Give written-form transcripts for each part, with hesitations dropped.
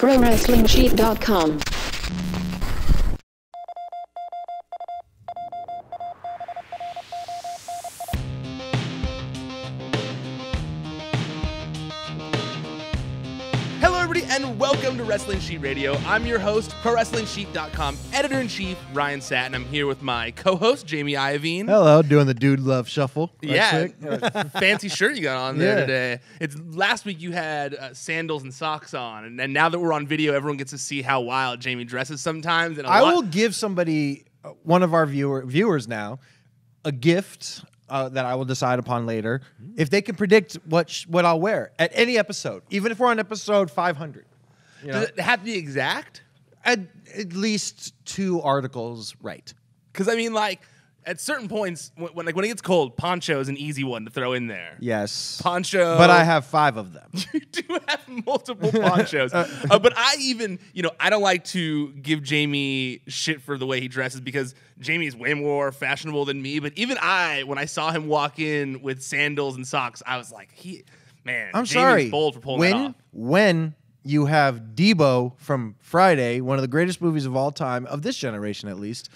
ProWrestlingSheet.com. And welcome to Wrestling Sheet Radio. I'm your host, ProWrestlingSheet.com editor-in-chief, Ryan Satin. I'm here with my co-host, Jamie Iovine. Hello, doing the Dude Love Shuffle. Yeah, fancy shirt you got on there today. It's last week you had sandals and socks on, and now that we're on video, everyone gets to see how wild Jamie dresses sometimes. And I will give somebody, one of our viewers now, a gift that I will decide upon later, if they can predict what I'll wear at any episode, even if we're on episode 500. Does it have to be exact? At least 2 articles right. Because, I mean, like, at certain points, when it gets cold, poncho is an easy one to throw in there. Yes. Poncho. But I have 5 of them. You do have multiple ponchos. But I even, I don't like to give Jamie shit for the way he dresses because Jamie is way more fashionable than me. But even when I saw him walk in with sandals and socks, I was like, I'm Jamie's sorry. bold for pulling that off. When you have Debo from Friday, one of the greatest movies of all time, of this generation at least,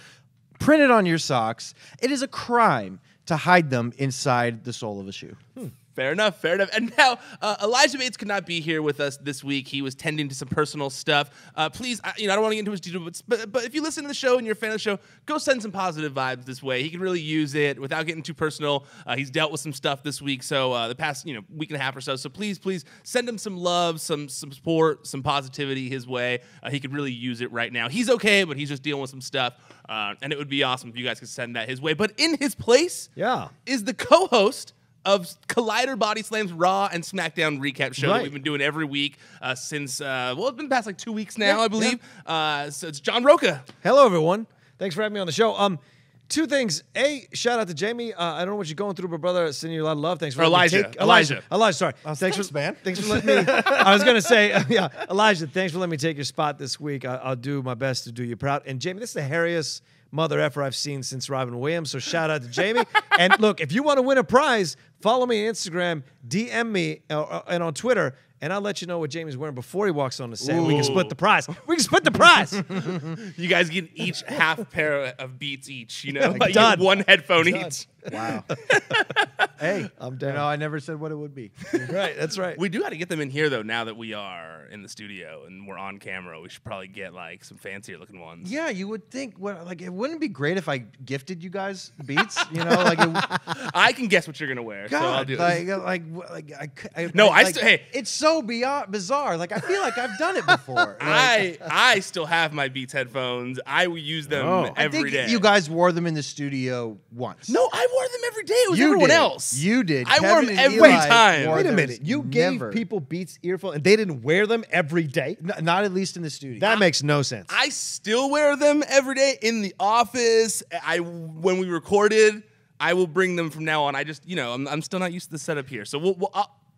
printed on your socks, it is a crime to hide them inside the sole of a shoe. Fair enough. And now, Elijah Bates could not be here with us this week. He was tending to some personal stuff. Please, I don't want to get into his details, but if you listen to the show and you're a fan of the show, go send some positive vibes this way. He can really use it without getting too personal. He's dealt with some stuff this week, so the past week and a half or so. So please send him some love, some support, some positivity his way. He could really use it right now. He's okay, but he's just dealing with some stuff, and it would be awesome if you guys could send that his way. But in his place is the co-host of Collider Bodyslam's Raw and Smackdown recap show that we've been doing every week since, it's been past like 2 weeks now, I believe. So it's John Rocha. Hello, everyone. Thanks for having me on the show. 2 things. A, shout out to Jamie. I don't know what you're going through, but brother, sending you a lot of love. Thanks for Elijah, sorry. Thanks, man. Thanks for letting me. I was going to say, Elijah, thanks for letting me take your spot this week. I'll do my best to do you proud. And Jamie, this is the hairiest mother effer I've seen since Robin Williams, so shout out to Jamie. And look, if you want to win a prize, follow me on Instagram, DM me, and on Twitter, and I'll let you know what Jamie's wearing before he walks on the set. We can split the prize. You guys get each half pair of Beats each, Done. You get 1 headphone each. Wow. Hey, I'm down. I never said what it would be. Right, that's right. We do got to get them in here, though, now that we are in the studio and we're on camera. We should probably get, some fancier looking ones. Yeah, you would think, it wouldn't be great if I gifted you guys Beats? I can guess what you're going to wear, so I'll do it. Hey. It's so bizarre. I feel like I've done it before. I still have my Beats headphones. I use them every day. You guys wore them in the studio once. No, I wore them every day. It was everyone else. You did. I wore them every time. Wait a minute. You gave people Beats earphones and they didn't wear them every day? Not at least in the studio. That makes no sense. I still wear them every day in the office. When we recorded, I will bring them from now on. I just, I'm still not used to the setup here. So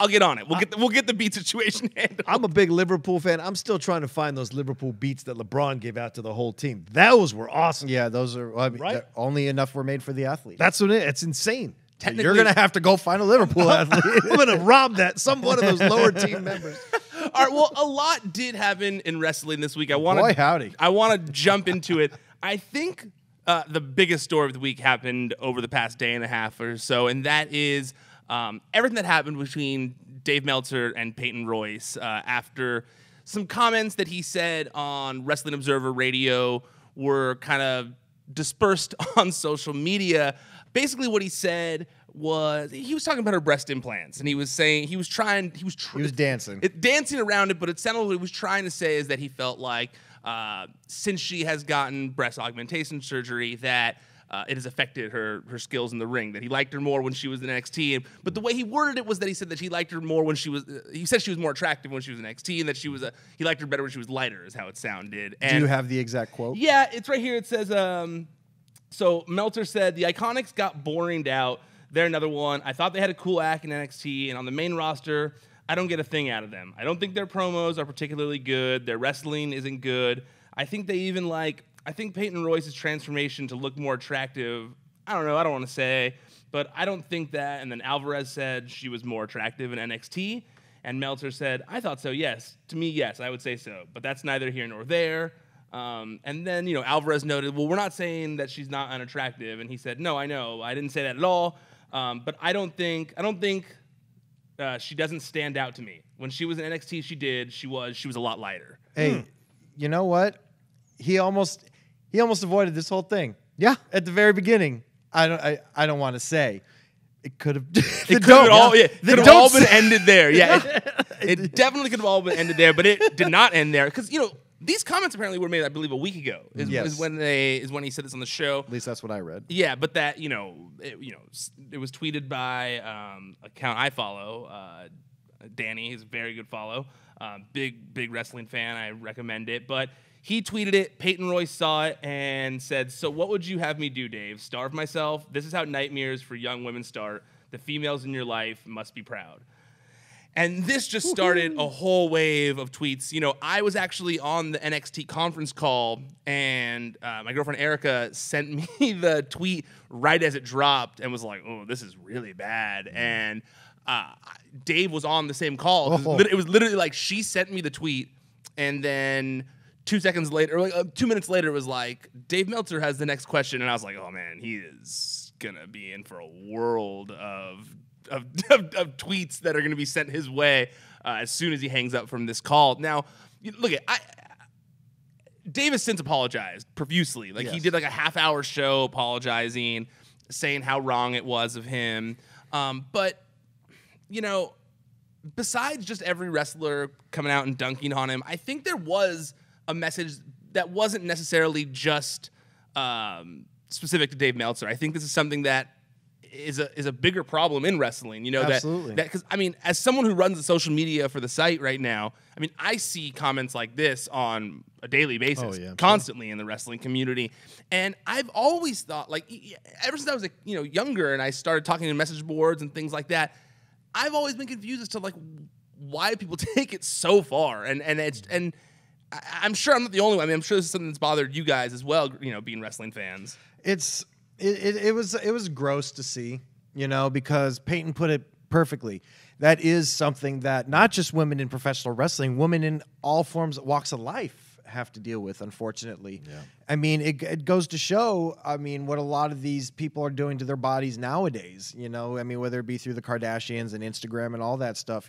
I'll get on it. We'll get the Beat situation handled. I'm a big Liverpool fan. I'm still trying to find those Liverpool Beats that LeBron gave out to the whole team. Those were awesome. Yeah, those are right? only enough were made for the athlete. That's what it's insane. You're going to have to go find a Liverpool athlete. I'm going to rob some one of those lower team members. All right, well, a lot did happen in wrestling this week. Boy, howdy. I want to jump into it. I think the biggest story of the week happened over the past day and a half or so, and that is everything that happened between Dave Meltzer and Peyton Royce after some comments that he said on Wrestling Observer Radio were kind of dispersed on social media. Basically, what he said was he was talking about her breast implants, and he was saying he was dancing around it, but it sounded like what he was trying to say is that he felt like since she has gotten breast augmentation surgery that it has affected her skills in the ring, that he liked her more when she was in NXT. But the way he worded it was that he said that he liked her more when she was, he said she was more attractive when she was in NXT, and that he liked her better when she was lighter, is how it sounded. And do you have the exact quote? Yeah, it's right here. It says, so Meltzer said, the Iconics got boringed out. They're another one. I thought they had a cool act in NXT, and on the main roster, I don't get a thing out of them. I don't think their promos are particularly good. Their wrestling isn't good. I think Peyton Royce's transformation to look more attractive, I don't know, I don't want to say, but I don't think that. And then Alvarez said she was more attractive in NXT. And Meltzer said, I thought so, yes. To me, yes, I would say so. But that's neither here nor there. And then, Alvarez noted, well, we're not saying that she's not unattractive. And he said, no, I know. I didn't say that at all. But I don't think she doesn't stand out to me. When she was in NXT, she was a lot lighter. Hey, you know what? He almost avoided this whole thing. Yeah. At the very beginning. I don't want to say. It could have. It could have all been ended there. Yeah, it definitely could have all been ended there, but it did not end there because these comments apparently were made, I believe, a week ago. Is when he said this on the show. At least that's what I read. Yeah, but that it was tweeted by account I follow. Danny is a very good follow. Big wrestling fan. I recommend it, but. He tweeted it, Peyton Royce saw it, and said, so what would you have me do, Dave? Starve myself? This is how nightmares for young women start. The females in your life must be proud. And this just started a whole wave of tweets. I was actually on the NXT conference call, and my girlfriend Erica sent me the tweet right as it dropped and was like, oh, this is really bad. And Dave was on the same call. It was literally like she sent me the tweet, and then... 2 seconds later, or 2 minutes later, it was like, Dave Meltzer has the next question. And I was like, oh, man, he is going to be in for a world of tweets that are going to be sent his way as soon as he hangs up from this call. Now, look, Dave has since apologized profusely. He did like a half-hour show apologizing, saying how wrong it was of him. But, besides just every wrestler coming out and dunking on him, I think there was a message that wasn't necessarily just specific to Dave Meltzer. I think this is something that is a bigger problem in wrestling. Absolutely. That because as someone who runs the social media for the site right now, I see comments like this on a daily basis, constantly in the wrestling community, and I've always thought, ever since I was younger and I started talking to message boards and things like that, I've always been confused as to why people take it so far, and I'm sure I'm not the only one. I'm sure this is something that's bothered you guys as well, being wrestling fans. It was gross to see, because Peyton put it perfectly. That is something that not just women in professional wrestling, women in all walks of life have to deal with, unfortunately. Yeah. It goes to show, what a lot of these people are doing to their bodies nowadays, whether it be through the Kardashians and Instagram and all that stuff,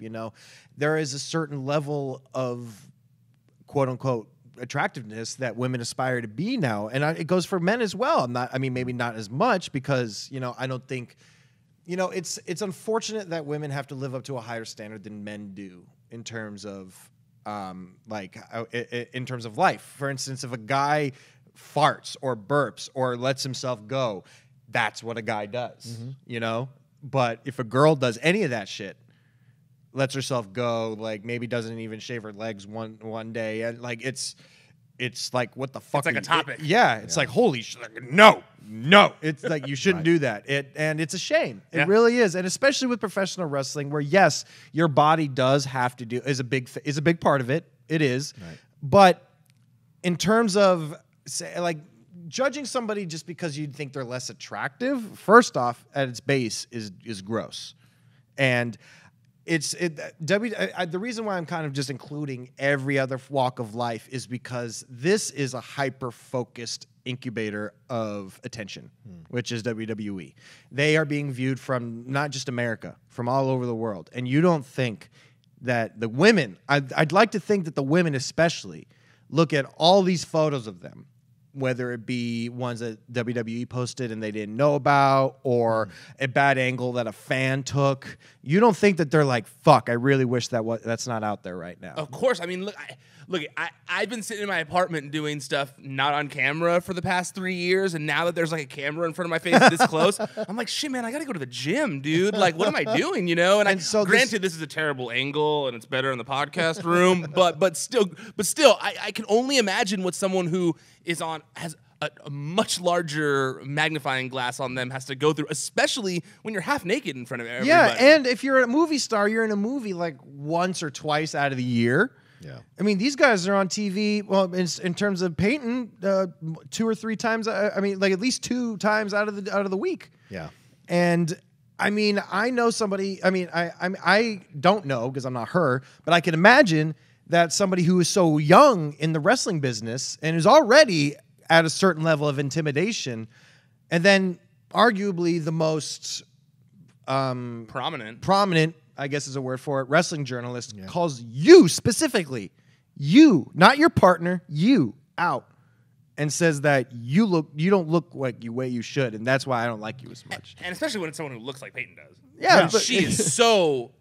there is a certain level of quote-unquote attractiveness that women aspire to be now, and it goes for men as well. Maybe not as much because I don't think it's unfortunate that women have to live up to a higher standard than men do in terms of in terms of life. For instance, if a guy farts or burps or lets himself go, that's what a guy does. But if a girl does any of that shit, lets herself go, maybe doesn't even shave her legs one day, and it's like, what the fuck? It's like a topic. It's like, holy shit, no. It's like, you shouldn't do that. And it's a shame. It really is, and especially with professional wrestling, where yes, your body does have to do is a big part of it. It is, but in terms of judging somebody just because you think they're less attractive, first off, at its base is gross, and. The reason why I'm kind of just including every other walk of life is because this is a hyper-focused incubator of attention, which is WWE. They are being viewed from not just America, from all over the world. And you don't think that the women, I'd like to think that the women especially, look at all these photos of them, whether it be ones that WWE posted and they didn't know about, or a bad angle that a fan took. You don't think that they're like, fuck, I really wish that's not out there right now. Of course. Look, I've been sitting in my apartment doing stuff not on camera for the past 3 years, and now that there's a camera in front of my face this close, I'm like, shit, man, I gotta go to the gym, dude. What am I doing, And so granted, this is a terrible angle, and it's better in the podcast room, but still, I can only imagine what someone who has a much larger magnifying glass on them has to go through, especially when you're half naked in front of everybody. Yeah, and if you're a movie star, you're in a movie once or twice out of the year. Yeah, these guys are on TV. Well, in terms of Peyton, 2 or 3 times. At least 2 times out of the week. Yeah, and I mean, I know somebody. I mean, I don't know because I'm not her, but I can imagine that somebody who is so young in the wrestling business and is already at a certain level of intimidation, and then arguably the most prominent, I guess is a word for it, wrestling journalist calls you specifically, you, not your partner, you out. And says that you don't look like the way you should, and that's why I don't like you as much. And especially when it's someone who looks like Peyton does. Yeah, but she is so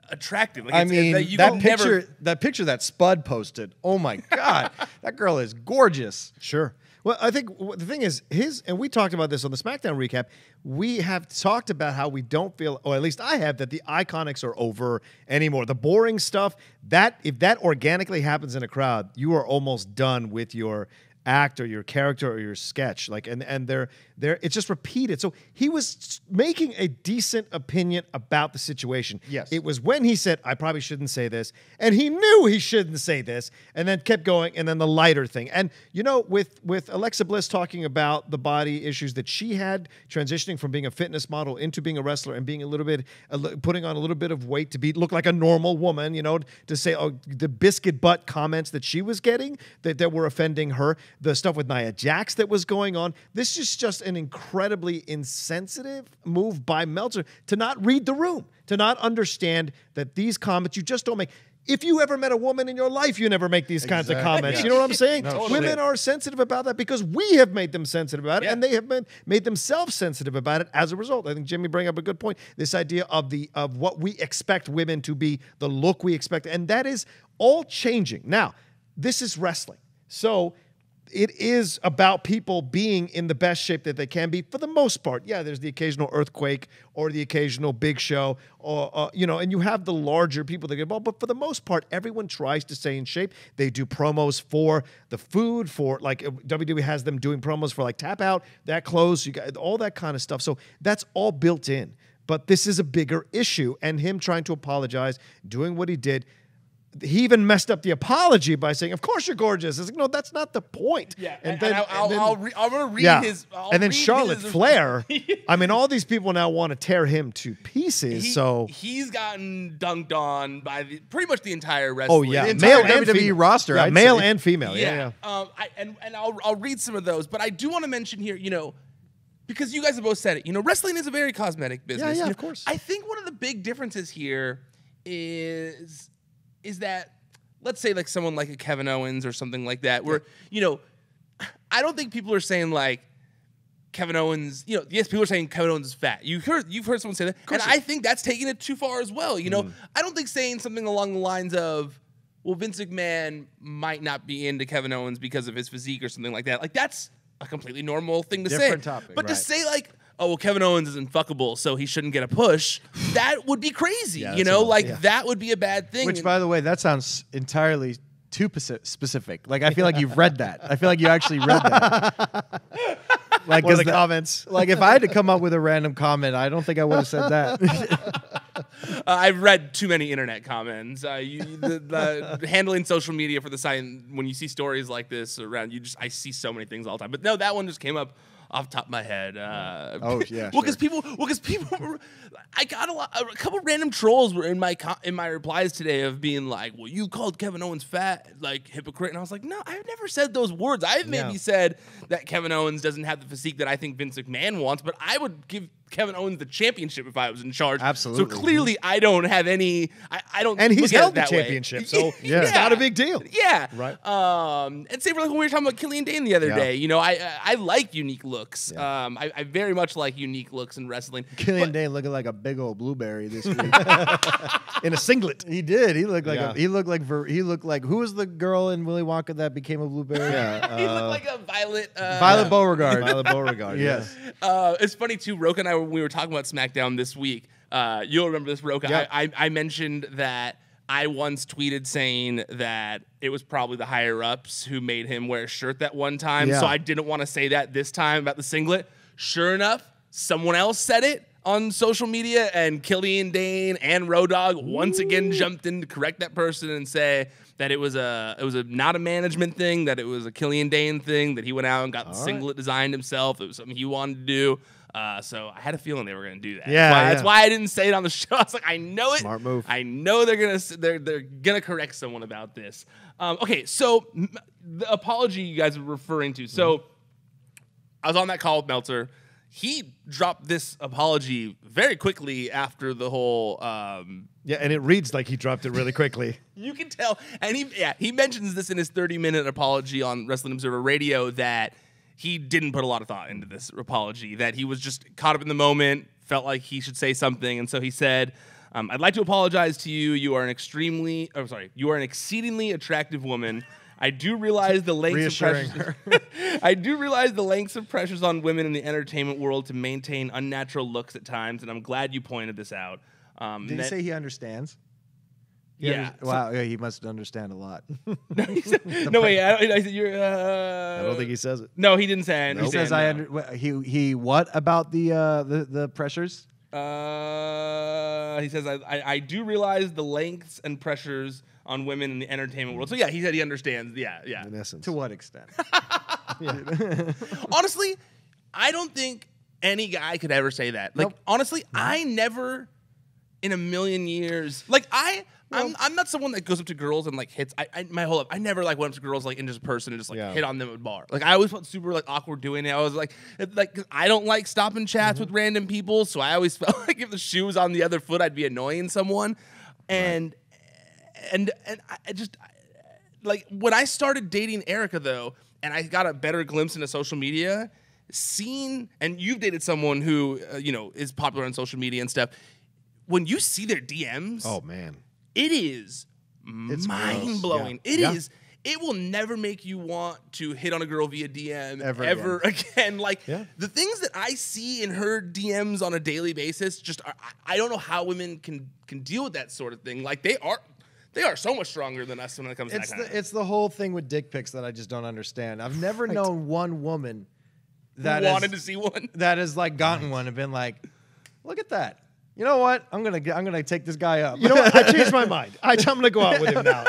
attractive. Like, I mean, that picture that Spud posted. Oh my God, that girl is gorgeous. Sure. Well, I think the thing is and we talked about this on the SmackDown recap. We have talked about how we don't feel, or at least I have, that the Iconics are over anymore. The boring stuff, if that organically happens in a crowd, you are almost done with your act or your character or your sketch, like, and they're it's just repeated. So he was making a decent opinion about the situation. Yes, it was when he said, "I probably shouldn't say this," and he knew he shouldn't say this, and then kept going, and then the lighter thing. And you know, with Alexa Bliss talking about the body issues that she had transitioning from being a fitness model into being a wrestler and being putting on a little bit of weight to look like a normal woman, you know, to say the biscuit butt comments that she was getting that were offending her. The stuff with Nia Jax that was going on. This is just an incredibly insensitive move by Meltzer to not read the room, to not understand that these comments you just don't make. If you ever met a woman in your life, you never make these kinds of comments. You know what I'm saying? No, totally. Women are sensitive about that because we have made them sensitive about it, and they have made themselves sensitive about it as a result. I think Jimmy bring up a good point. This idea of what we expect women to be, the look we expect, and that is all changing. Now, this is wrestling. So it is about people being in the best shape that they can be for the most part. Yeah, there's the occasional earthquake or the occasional big show, or and you have the larger people that get involved. But for the most part, everyone tries to stay in shape. They do promos for the food, for like WWE has them doing promos for like Tap Out, that clothes, you got all that kind of stuff. So that's all built in. But this is a bigger issue, and him trying to apologize, doing what he did. He even messed up the apology by saying, "Of course you're gorgeous." It's like, no, that's not the point. Yeah, and then I'm gonna read his. And then Charlotte Flair. I mean, all these people now want to tear him to pieces. So he's gotten dunked on by pretty much the entire wrestling. Oh yeah, the entire WWE roster, yeah, male and female. Yeah. I'll read some of those, but I do want to mention here, because you guys have both said it. Wrestling is a very cosmetic business. Yeah, of course. I think one of the big differences here is that, let's say, like someone like a Kevin Owens or something like that, where, I don't think people are saying like Kevin Owens, yes, people are saying Kevin Owens is fat. You've heard someone say that, and I think that's taking it too far as well. I don't think saying something along the lines of, well, Vince McMahon might not be into Kevin Owens because of his physique or something like that. Like, that's a completely normal thing to say. Different topic, but to right. say like, oh, well, Kevin Owens isn't fuckable, so he shouldn't get a push, that would be crazy, that would be a bad thing. Which, by the way, that sounds entirely too specific. Like, I feel like you've read that. I feel like you actually read that. Like, the comments. Like, if I had to come up with a random comment, I don't think I would have said that. I've read too many internet comments. The handling social media for the site, when you see stories like this around, I see so many things all the time. But no, that one just came up off the top of my head. Oh yeah. Well, because people, I got a couple random trolls were in my replies today of being like, "Well, you called Kevin Owens fat, like hypocrite," and I was like, "No, I've never said those words. I've maybe said that Kevin Owens doesn't have the physique that I think Vince McMahon wants, but I would give Kevin Owens the championship if I was in charge." Absolutely. So clearly, I don't have any. I don't. And he's held the that way. championship, so it's not a big deal. Yeah. Right. And say, like when we were talking about Killian Dain the other day, I like unique looks. Yeah. I very much like unique looks in wrestling. Killian Dain looking like a big old blueberry this week in a singlet. He did. He looked like he looked like who was the girl in Willy Wonka that became a blueberry? He looked like a Violet. Violet Beauregard. Violet Beauregard. Yes. It's funny too. Rocha and I, when we were talking about SmackDown this week, you'll remember this, Rocha. Yep. I mentioned that I once tweeted saying that it was probably the higher ups who made him wear a shirt that one time. Yeah. So I didn't want to say that this time about the singlet. Sure enough, someone else said it on social media, and Killian Dain and Road Dogg once again jumped in to correct that person and say that it was not a management thing, that it was a Killian Dain thing, that he went out and got the singlet designed himself. It was something he wanted to do. So I had a feeling they were going to do that. Yeah, That's why I didn't say it on the show. I was like, I know it. Smart move. I know they're gonna correct someone about this. Okay, so the apology you guys were referring to. So I was on that call with Meltzer. He dropped this apology very quickly after the whole. Yeah, and it reads like he dropped it really quickly. You can tell, and he mentions this in his 30-minute apology on Wrestling Observer Radio that he didn't put a lot of thought into this apology. That he was just caught up in the moment, felt like he should say something, and so he said, "I'd like to apologize to you. You are an exceedingly attractive woman. I do realize the lengths of pressures. I do realize the lengths of pressures on women in the entertainment world to maintain unnatural looks at times, and I'm glad you pointed this out." Did he say he understands? Yeah. Wow. Yeah, he must understand a lot. No, wait. I said you're. I don't think he says it. No, he didn't say I understand. He says he what about the pressures? He says I do realize the lengths and pressures on women in the entertainment world. So yeah, he said he understands. Yeah. In essence. To what extent? Honestly, I don't think any guy could ever say that. Like, honestly, I never in a million years. Like, I'm not someone that goes up to girls and like hits. My whole life, I never like went up to girls like in just person and just like hit on them at a bar. Like, I always felt super like awkward doing it. I was like I don't like stopping chats with random people, so I always felt like if the shoe was on the other foot, I'd be annoying someone. And I just like when I started dating Erica though, and I got a better glimpse into social media, and you've dated someone who is popular on social media and stuff. When you see their DMs, oh man, it is mind blowing. Yeah. It will never make you want to hit on a girl via DM ever again. Like the things that I see in her DMs on a daily basis, I don't know how women can deal with that sort of thing. Like they are so much stronger than us when it comes to that kind of thing. It's the whole thing with dick pics that I just don't understand. I've never known one woman that wanted to see one that has like gotten one and been like, look at that. You know what? I'm gonna take this guy up. You know what? I changed my mind. I'm gonna go out with him now.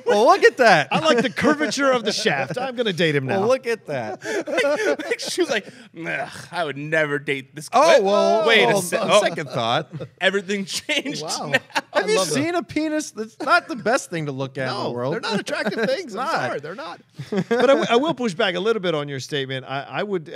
Well, look at that. I like the curvature of the shaft. I'm gonna date him now. Well, look at that. She was like, I would never date this guy. Oh, well, wait a second. Second thought. Everything changed. Wow. Now. Have you seen a penis? That's not the best thing to look at in the world. They're not attractive things. I'm not. sorry, they're not. But I will push back a little bit on your statement. I would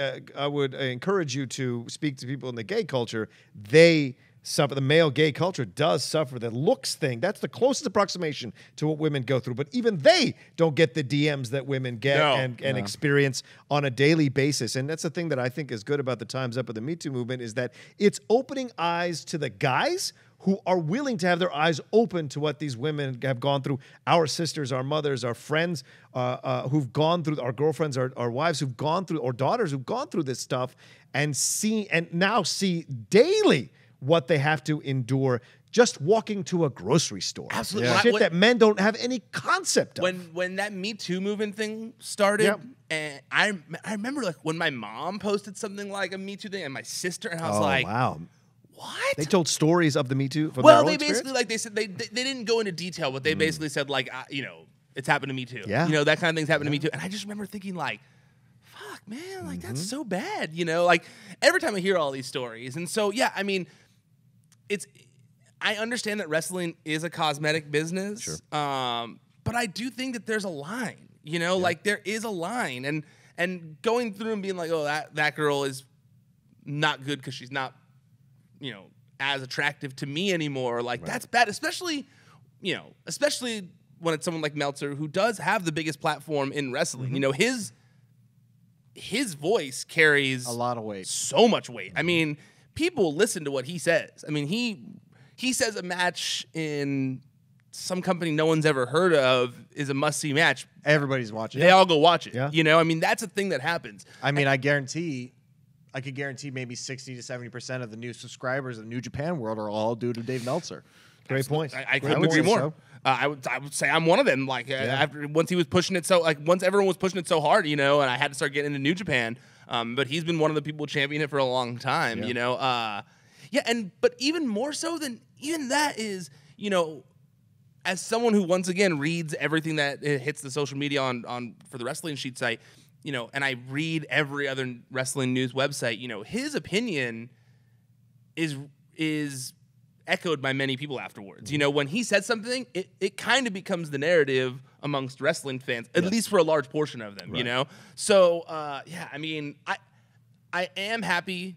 encourage you to speak to people in the gay culture. They suffer. The male gay culture does suffer the looks thing. That's the closest approximation to what women go through. But even they don't get the DMs that women get and experience on a daily basis. And that's the thing that I think is good about the Time's Up of the Me Too movement is that it's opening eyes to the guys who are willing to have their eyes open to what these women have gone through. Our sisters, our mothers, our friends who've gone through, our girlfriends, our wives who've gone through, or daughters who've gone through this stuff and now see daily what they have to endure just walking to a grocery store. Absolutely. Yeah. Shit that men don't have any concept of. When that Me Too movement thing started, and I remember like when my mom posted something like a Me Too thing and my sister, and I was like, wow. What? They told stories of the Me Too from well, their own they basically like they said they didn't go into detail, but they basically said like it's happened to me too. Yeah. That kind of thing's happened to me too. And I just remember thinking like, fuck, man, like that's so bad. Like every time I hear all these stories, and so yeah, I mean, I understand that wrestling is a cosmetic business, Sure. But I do think that there's a line. Like there is a line, and going through and being like, oh, that girl is not good because she's not as attractive to me anymore. Like that's bad, especially when it's someone like Meltzer who does have the biggest platform in wrestling. His voice carries a lot of weight, so much weight. I mean, people listen to what he says. I mean, he says a match in some company no one's ever heard of is a must-see match. Everybody's watching. They all go watch it. Yeah. I mean, that's a thing that happens. I mean, I could guarantee maybe 60 to 70% of the new subscribers of the New Japan world are all due to Dave Meltzer. Great point. I couldn't agree more. So. I would say I'm one of them. Like once he was pushing it once everyone was pushing it so hard, and I had to start getting into New Japan. But he's been one of the people championing it for a long time. But even more so than even that is as someone who once again reads everything that hits the social media on for the Wrestling Sheet site. and I read every other wrestling news website, his opinion is echoed by many people afterwards. When he said something, it kind of becomes the narrative amongst wrestling fans, at least for a large portion of them, So, I am happy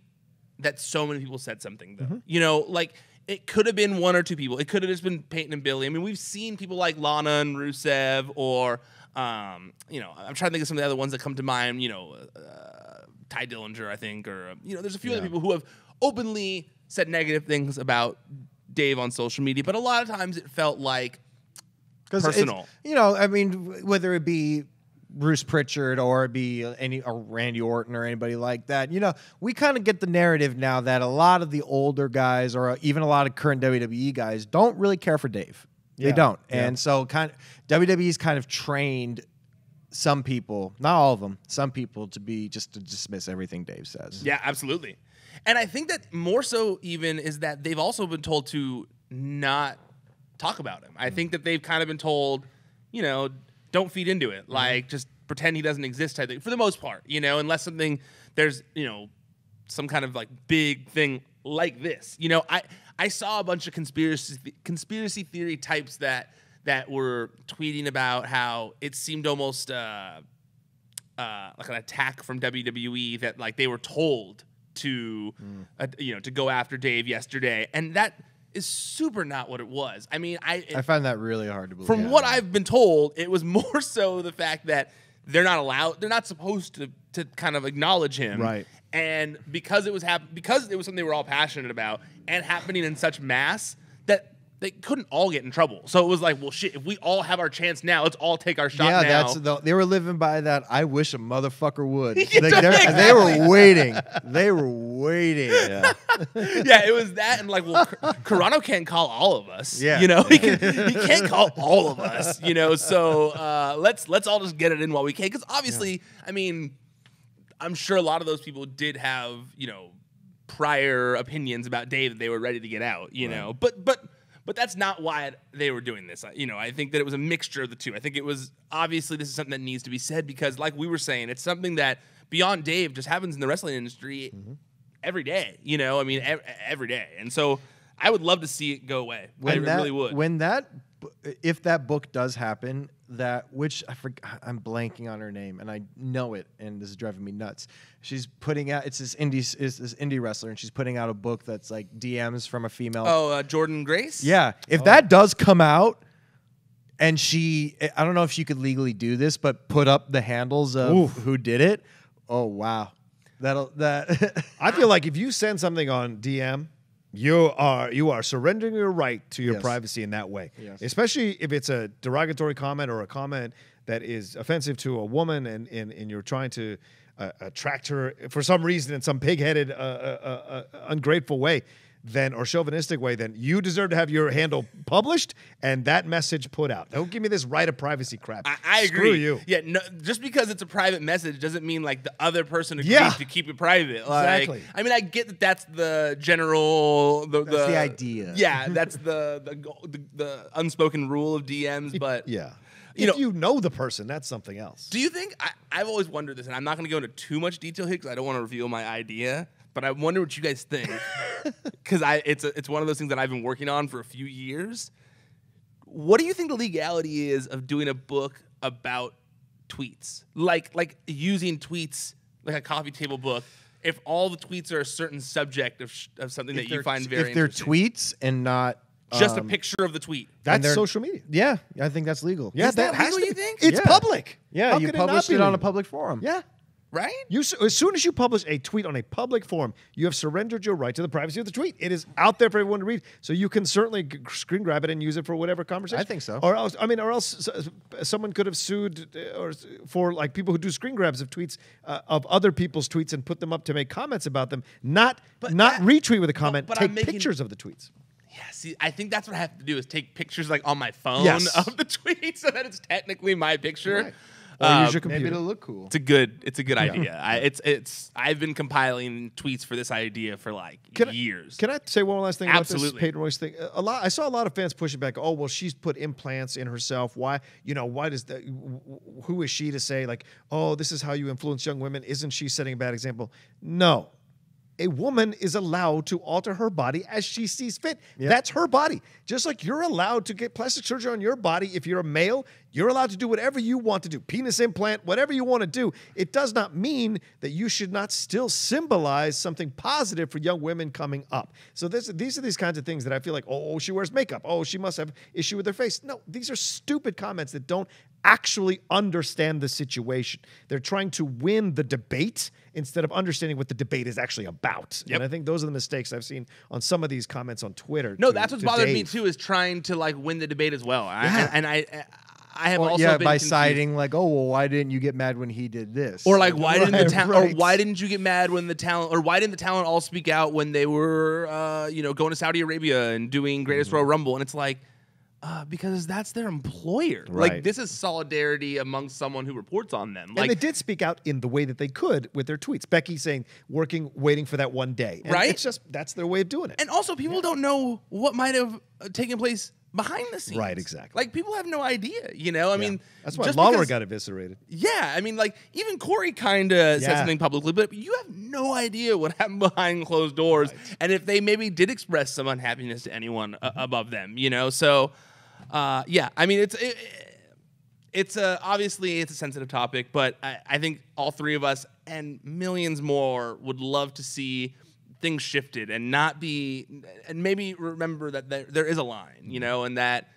that so many people said something, though. It could have been one or two people. It could have just been Peyton and Billy. I mean, we've seen people like Lana and Rusev, or, I'm trying to think of some of the other ones that come to mind, Ty Dillinger, I think, or, there's a few other people who have openly said negative things about Dave on social media, but a lot of times it felt like personal. Whether it be Bruce Pritchard or it be or Randy Orton or anybody like that, we kind of get the narrative now that a lot of the older guys or even a lot of current WWE guys don't really care for Dave. They don't. And so WWE's kind of trained some people, not all of them, some people to dismiss everything Dave says. Yeah, absolutely. And I think that more so even is that they've also been told to not talk about him. I think that they've kind of been told, don't feed into it. Like, just pretend he doesn't exist type thing, for the most part, unless there's, some kind of like big thing like this. I saw a bunch of conspiracy theory types that were tweeting about how it seemed almost like an attack from WWE, that like they were told to to go after Dave yesterday, and that is super not what it was. I mean, I find that really hard to believe. From what I've been told, it was more so the fact that they're not supposed to kind of acknowledge him, right? And because it was something they were all passionate about and happening in such mass that they couldn't all get in trouble. So it was like, well, shit, if we all have our chance now, let's all take our shot now. They were living by that. I wish a motherfucker would. They were waiting. They were waiting. Yeah. Yeah, it was that, and like, well, Carano can't call all of us. Yeah. He can't call all of us. So let's all just get it in while we can, because obviously, I mean, I'm sure a lot of those people did have prior opinions about Dave that they were ready to get out. But that's not why they were doing this. I think that it was a mixture of the two. I think it was, obviously, this is something that needs to be said because, like we were saying, it's something that, beyond Dave, just happens in the wrestling industry every day. Every day. And so I would love to see it go away. I really would. If that book does happen, I'm blanking on her name, and I know it, and this is driving me nuts. She's putting out, it's this indie wrestler, and she's putting out a book that's like DMs from a female. Oh, Jordan Grace? Yeah. If that does come out, and I don't know if she could legally do this, but put up the handles of who did it. Oh, wow. I feel like if you send something on DM, you are surrendering your right to your privacy in that way, especially if it's a derogatory comment or a comment that is offensive to a woman, and you're trying to attract her for some reason in some pig-headed, ungrateful way, or chauvinistic way, then you deserve to have your handle published and that message put out. Don't give me this right of privacy crap. I agree. Screw you. Yeah, no, just because it's a private message doesn't mean like the other person agreed to keep it private. Like, exactly. I mean, I get that that's the general that's the idea. Yeah, that's the unspoken rule of DMs, but if you know the person, that's something else. Do you think I've always wondered this, and I'm not going to go into too much detail here because I don't want to reveal my idea. But I wonder what you guys think, because it's one of those things that I've been working on for a few years. What do you think the legality is of doing a book about tweets, like using tweets like a coffee table book? If all the tweets are a certain subject of something that you find very interesting. If they're tweets and not just a picture of the tweet, that's social media. Yeah, I think that's legal. Yeah, is that has legal? To, you think it's public? Yeah, How you published it on a public forum. Yeah. Right? As soon as you publish a tweet on a public forum, you have surrendered your right to the privacy of the tweet. It is out there for everyone to read, so you can certainly screen grab it and use it for whatever conversation. I think so. Or else someone could have sued for like people who do screen grabs of tweets of other people's tweets and put them up to make comments about them. Not retweet with a comment. Take pictures of the tweets. Yeah, see, I think that's what I have to do is take pictures like on my phone of the tweet so that it's technically my picture. Right. Or use your computer. Maybe it'll look cool. It's a good idea. I've been compiling tweets for this idea for like years. Can I say one last thing about this Absolutely. Peyton Royce thing? I saw a lot of fans pushing back. Oh, well, she's put implants in herself. Why? Why does that? Who is she to say like, oh, this is how you influence young women? Isn't she setting a bad example? No. A woman is allowed to alter her body as she sees fit. Yep. That's her body. Just like you're allowed to get plastic surgery on your body if you're a male, you're allowed to do whatever you want to do. Penis implant, whatever you want to do. It does not mean that you should not still symbolize something positive for young women coming up. So these are these kinds of things that I feel like, oh, she wears makeup. Oh, she must have issue with her face. No, these are stupid comments that don't actually understand the situation. They're trying to win the debate instead of understanding what the debate is actually about. Yep. And I think those are the mistakes I've seen on some of these comments on Twitter. No, that's what's bothered me too, is trying to like win the debate as well. Yeah. I have also been by confused. Citing like, oh well, why didn't you get mad when he did this? Or like, why didn't the talent? right. Or why didn't you get mad when the talent? Or why didn't the talent all speak out when they were, going to Saudi Arabia and doing Greatest Royal Rumble? And it's like, because that's their employer. Right. Like, this is solidarity amongst someone who reports on them. And they did speak out in the way that they could with their tweets. Becky saying, waiting for that one day. And right? It's just, that's their way of doing it. And also, people don't know what might have taken place behind the scenes. Right, exactly. Like, people have no idea, I mean, that's why just Lawler because, got eviscerated. Yeah, I mean, like, even Corey kind of said something publicly, but you have no idea what happened behind closed doors, and if they maybe did express some unhappiness to anyone above them, So, I mean, it's obviously it's a sensitive topic, but I think all three of us and millions more would love to see things shifted and maybe remember that there is a line, and that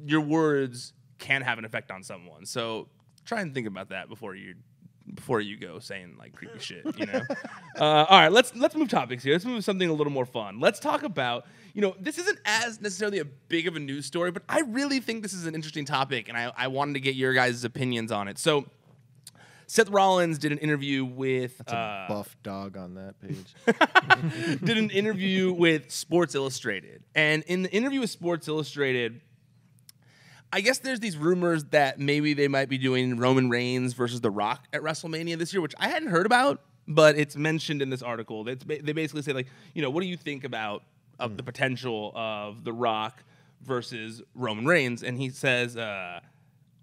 your words can have an effect on someone. So try and think about that before you go saying like creepy shit, All right, let's move topics here. Let's move to something a little more fun. Let's talk about, this isn't as necessarily a big of a news story, but I really think this is an interesting topic, and I wanted to get your guys' opinions on it. So Seth Rollins did an interview with That's a buff dog on that page. did an interview with Sports Illustrated. And in the interview with Sports Illustrated, I guess there's these rumors that maybe they might be doing Roman Reigns versus The Rock at WrestleMania this year, which I hadn't heard about, but it's mentioned in this article. They basically say, like, what do you think about the potential of The Rock versus Roman Reigns? And he says,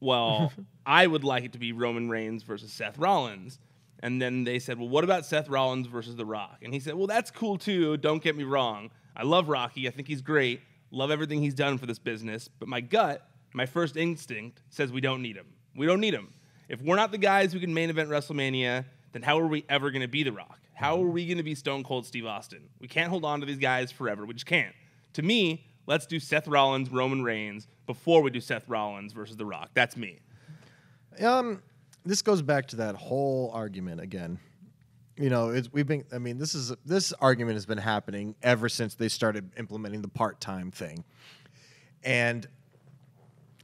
well, I would like it to be Roman Reigns versus Seth Rollins. And then they said, well, what about Seth Rollins versus The Rock? And he said, well, that's cool too. Don't get me wrong. I love Rocky. I think he's great. Love everything he's done for this business. But my first instinct says we don't need him. We don't need him. If we're not the guys who can main event WrestleMania, then how are we ever going to be The Rock? How are we going to be Stone Cold Steve Austin? We can't hold on to these guys forever. We just can't. To me, let's do Seth Rollins, Roman Reigns before we do Seth Rollins versus The Rock. That's me. This goes back to that whole argument again. This argument has been happening ever since they started implementing the part-time thing. And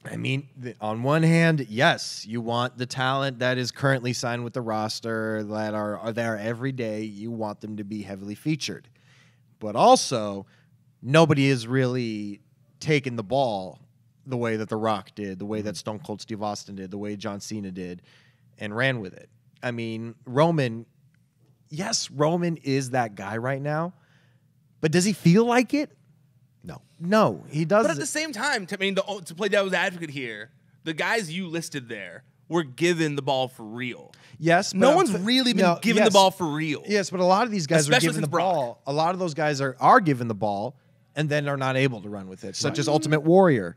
I mean, on one hand, yes, you want the talent that is currently signed with the roster that are there every day. You want them to be heavily featured. But also, nobody is really taking the ball the way that The Rock did, the way that Stone Cold Steve Austin did, the way John Cena did, and ran with it. I mean, Roman is that guy right now, but does he feel like it? No, he doesn't. But at the same time, to play devil's advocate here, the guys you listed there were given the ball for real. Yes, no one's really been given the ball for real. Yes, but a lot of these guys are given the ball. A lot of those guys are given the ball and then are not able to run with it, such as Ultimate Warrior.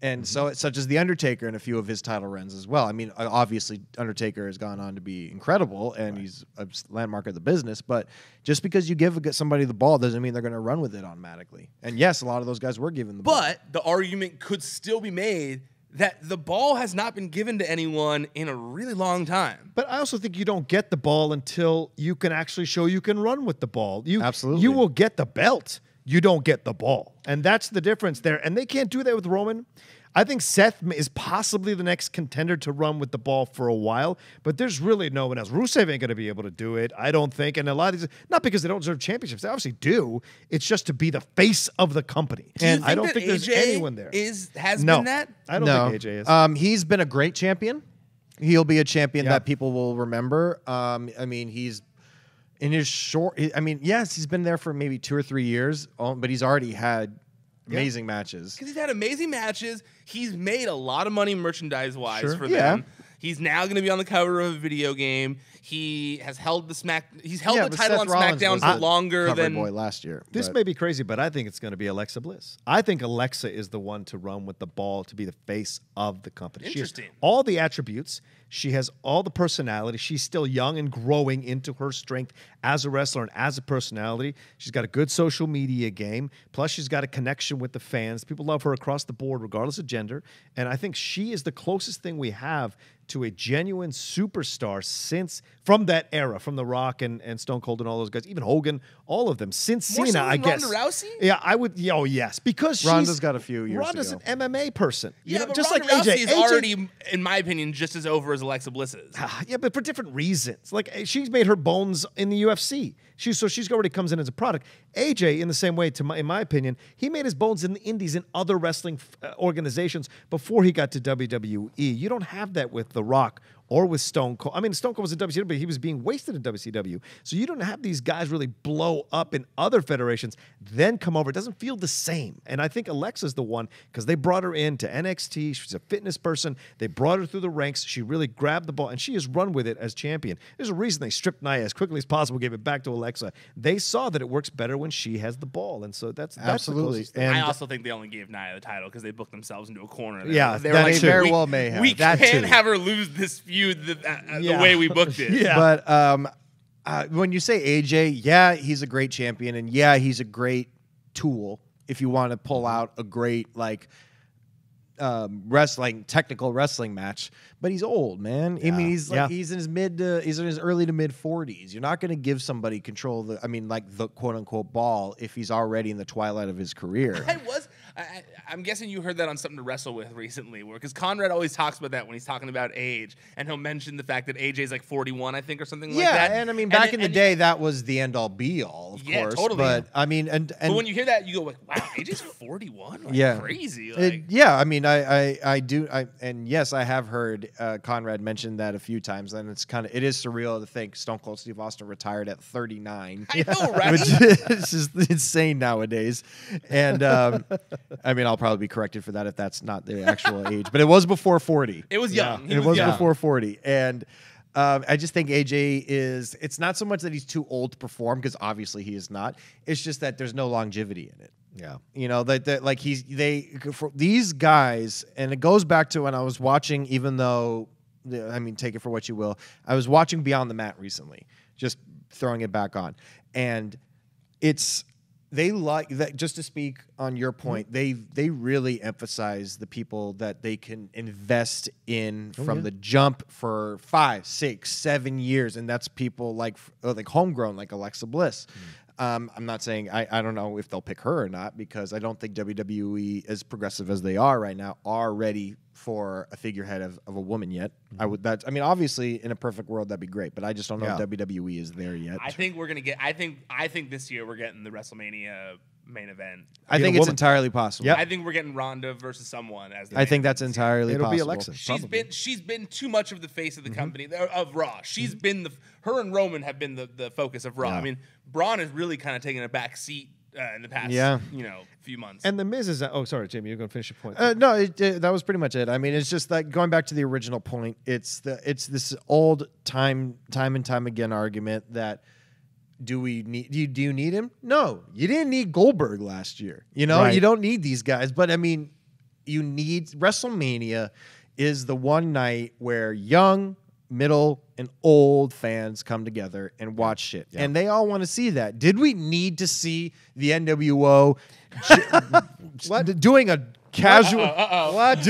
And such as The Undertaker and a few of his title runs as well. I mean, obviously, Undertaker has gone on to be incredible, and he's a landmark of the business. But just because you give somebody the ball doesn't mean they're going to run with it automatically. And yes, a lot of those guys were given the ball. But the argument could still be made that the ball has not been given to anyone in a really long time. But I also think you don't get the ball until you can actually show you can run with the ball. Absolutely. You will get the belt. You don't get the ball. And that's the difference there. And they can't do that with Roman. I think Seth is possibly the next contender to run with the ball for a while, but there's really no one else. Rusev ain't going to be able to do it, I don't think. And a lot of these, not because they don't deserve championships, they obviously do. It's just to be the face of the company. And I don't think there's anyone there. Has been that? I don't think AJ is. He's been a great champion. he'll be a champion that people will remember. I mean, he's in his short. I mean, yes, he's been there for maybe 2 or 3 years, but he's already had amazing matches. Because he's had amazing matches. He's made a lot of money merchandise-wise for them. He's now going to be on the cover of a video game. He has held the title on SmackDown for longer than boy last year. This may be crazy, but I think it's going to be Alexa Bliss. I think Alexa is the one to run with the ball to be the face of the company. Interesting. She has all the attributes. She has all the personality. She's still young and growing into her strength as a wrestler and as a personality. She's got a good social media game. Plus, she's got a connection with the fans. People love her across the board, regardless of gender. And I think she is the closest thing we have to a genuine superstar from that era, from The Rock and Stone Cold and all those guys, even Hogan, all of them. Since More Cena, so than I guess. Ronda Rousey? Yeah, I would. Oh, yes, because Ronda's got a few years Ronda's ago. an MMA person. But just Ronda like Rousey AJ. is already, in my opinion, just as over as Alexa Bliss is. Yeah, but for different reasons. Like she's made her bones in the UFC. She's already comes in as a product. AJ, in the same way, in my opinion, he made his bones in the indies and other wrestling organizations before he got to WWE. You don't have that with The Rock or with Stone Cold. I mean, Stone Cold was in WCW, but he was being wasted in WCW. So you don't have these guys really blow up in other federations, then come over. It doesn't feel the same. And I think Alexa's the one, because they brought her into NXT. She's a fitness person. They brought her through the ranks. She really grabbed the ball, and she has run with it as champion. There's a reason they stripped Nia as quickly as possible, gave it back to Alexa. They saw that it works better when she has the ball. And so that's Absolutely. the closest thing. And I also think they only gave Nia the title because they booked themselves into a corner. Yeah, they were that like, too. Very well may have. We That can't too. have her lose this feud the way we booked it. Yeah. But when you say AJ, yeah, he's a great champion, and yeah, he's a great tool if you want to pull out a great technical wrestling match. But he's old, man. I mean, he's in his early to mid 40s. You're not going to give somebody control of the quote unquote ball if he's already in the twilight of his career. I'm guessing you heard that on Something to Wrestle With recently, because Conrad always talks about that when he's talking about age, and he'll mention the fact that AJ's like 41, I think, or something like that. Yeah, and I mean, back in the day, that was the end all be all, of course. Totally. But I mean, but when you hear that, you go like, "Wow, AJ's 41? Crazy!" I mean, I do, and yes, I have heard Conrad mention that a few times, and it is surreal to think Stone Cold Steve Austin retired at 39. I know, right? Which is just insane nowadays. And I mean, I'll probably be corrected for that if that's not the actual age, but it was before 40. It was young. It was before 40, and I just think AJ it's not so much that he's too old to perform, because obviously he is not. It's just that there's no longevity in it. Yeah, you know for these guys, and it goes back to when I was watching. Even though, I mean, take it for what you will. I was watching Beyond the Mat recently, just throwing it back on, and they like that. Just to speak on your point, they really emphasize the people that they can invest in from the jump for 5, 6, 7 years, and that's people like homegrown, like Alexa Bliss. I'm not saying I don't know if they'll pick her or not, because I don't think WWE, as progressive as they are right now, are ready for a figurehead of a woman yet. I mean, obviously, in a perfect world, that'd be great, but I just don't know if WWE is there yet. I think we're gonna get. I think this year we're getting the WrestleMania main event. I think it's entirely possible. I think we're getting Ronda versus someone as the I think that's entirely possible. It'll be Alexa. She's been too much of the face of the company of Raw. She's been her and Roman have been the focus of Raw. Yeah. I mean, Braun is really kind of taking a back seat in the past few months. And the Miz is sorry, Jamie, you're going to finish your point. No, that was pretty much it. I mean, it's just like going back to the original point. It's this old time and time again argument that do you need him? No, you didn't need Goldberg last year. You know, you don't need these guys. But I mean, you need WrestleMania is the one night where young, middle, and old fans come together and watch shit. Yeah. And they all want to see that. Did we need to see the NWO doing a casual... What?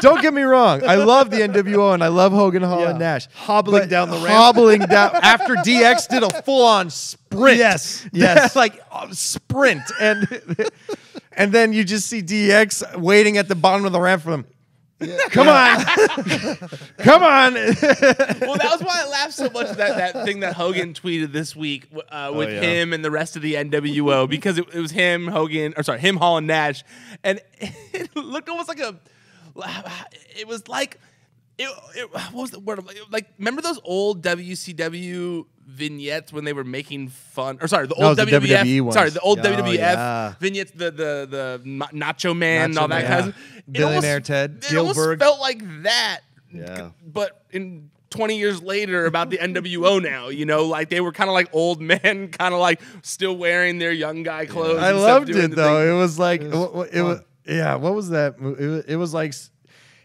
Don't get me wrong. I love the NWO and I love Hogan, Hall, and Nash. Hobbling down the ramp. Hobbling down after DX did a full-on sprint. Yes. Like sprint. And then you just see DX waiting at the bottom of the ramp for them. Yeah. Come on. Come on. Well, that was why I laughed so much at that thing that Hogan tweeted this week with him and the rest of the NWO, because it was him, him, Hall, and Nash. And it looked almost like it was like what was the word? Like, remember those old WCW vignettes when they were making fun? Or sorry, the old the WWF. WWE ones. Sorry, the old Oh, WWF yeah. vignettes. The Nacho Man and all that Man. kind of. Billionaire Ted. It almost Gilbert. felt like that. Yeah. But in 20 years later, about the NWO now, like they were kind of like old men, kind of like still wearing their young guy clothes. I and stuff, loved doing it the though. thing. It was like It was what was that? It was like.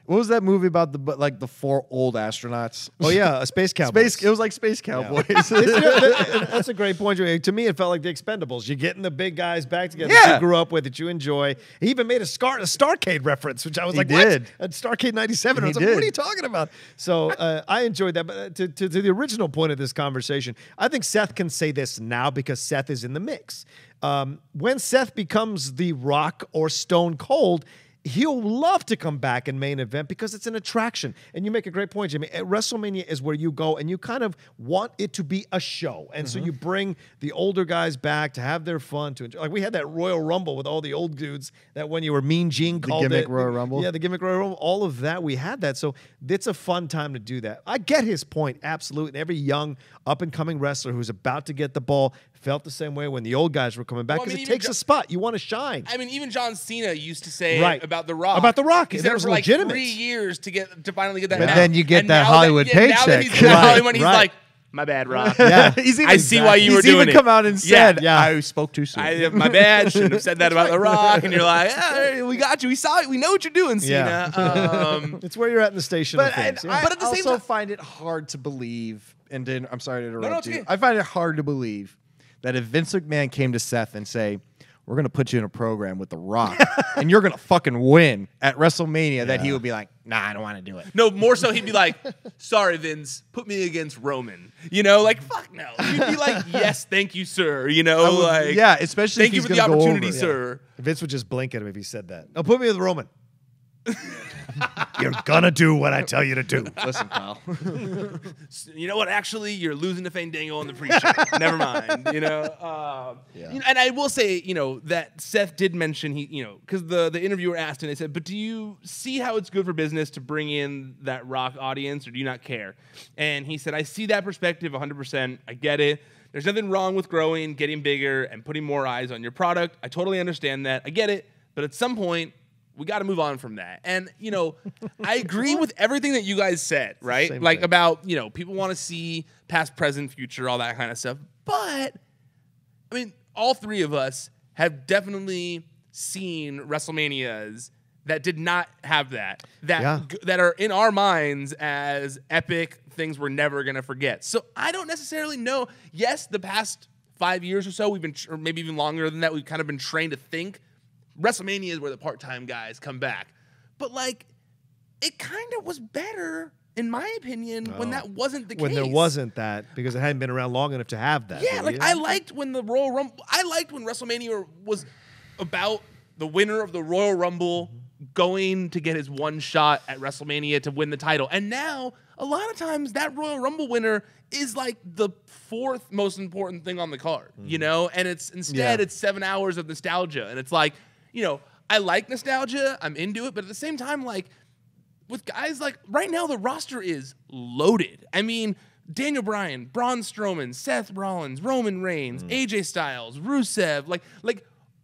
What was that movie about the 4 old astronauts? Oh yeah, a Space Cowboys. It was like Space Cowboys. That's a great point. To me, it felt like the Expendables. You're getting the big guys back together that Yeah. you grew up with, that you enjoy. He even made a Starcade reference, which I was He like, did. what? At Starcade 97. I He was like, what did. are you talking about? So I enjoyed that. But to the original point of this conversation, I think Seth can say this now because Seth is in the mix. When Seth becomes The Rock or Stone Cold, he'll love to come back in main event because it's an attraction. And you make a great point, Jimmy. WrestleMania is where you go and you kind of want it to be a show. And so you bring the older guys back to have their fun, to enjoy. Like we had that Royal Rumble with all the old dudes that when you were Mean Gene called gimmick it. Royal Rumble? Yeah, the gimmick Royal Rumble. All of that, we had that. So it's a fun time to do that. I get his point, absolutely. And every young up-and-coming wrestler who's about to get the ball felt the same way when the old guys were coming back Well, I because mean, it takes a spot. You want to shine. I mean, even John Cena used to say Right. about The Rock. About The Rock. He And said that it was for like legitimate. 3 years to finally get that. But match. then you get And that now Hollywood now that paycheck. he's in Right, Hollywood, he's right. like, my bad, Rock. Yeah. I see why you were He's doing even it. come out and said, Yeah. I spoke too soon. My bad. Shouldn't have said that about The Rock. And you're like, hey, we got you. We saw it. We know what you're doing, Cena. Yeah. It's where you're at in the station But of things. I But at the same also time- find it hard to believe, and then I'm sorry to interrupt it's you. okay. I find it hard to believe that if Vince McMahon came to Seth and say, we're going to put you in a program with The Rock, and you're going to fucking win at WrestleMania, that he would be like, nah, I don't want to do it. No, more so he'd be like, sorry, Vince, put me against Roman. Like, fuck no. You'd be like, yes, thank you, sir. Like, Yeah, especially thank if you he's for the gonna go opportunity, over. sir. Vince would just blink at him if he said that. No, put me with Roman. You're gonna do what I tell you to do. Listen, pal. You know what? Actually, you're losing to Fandango on the pre-show. Never mind. And I will say, that Seth did mention because the interviewer asked and they said, but do you see how it's good for business to bring in that Rock audience, or do you not care? And he said, I see that perspective 100%. I get it. There's nothing wrong with growing, getting bigger, and putting more eyes on your product. I totally understand that. I get it. But at some point, we got to move on from that. And, I agree with everything that you guys said, right? Same Like thing. about, people want to see past, present, future, all that kind of stuff. But, I mean, all three of us have definitely seen WrestleManias that did not have that, that are in our minds as epic things we're never going to forget. So I don't necessarily know. Yes, the past 5 years or so, or maybe even longer than that, we've kind of been trained to think WrestleMania is where the part-time guys come back. But, it kind of was better, in my opinion, when that wasn't the case. When there wasn't that, because it hadn't been around long enough to have that. Yeah, I liked when the Royal Rumble... I liked when WrestleMania was about the winner of the Royal Rumble going to get his one shot at WrestleMania to win the title. And now, a lot of times, that Royal Rumble winner is like the fourth most important thing on the card, And it's it's 7 hours of nostalgia. And it's like... I like nostalgia. I'm into it. But at the same time, with guys right now, the roster is loaded. I mean, Daniel Bryan, Braun Strowman, Seth Rollins, Roman Reigns, AJ Styles, Rusev,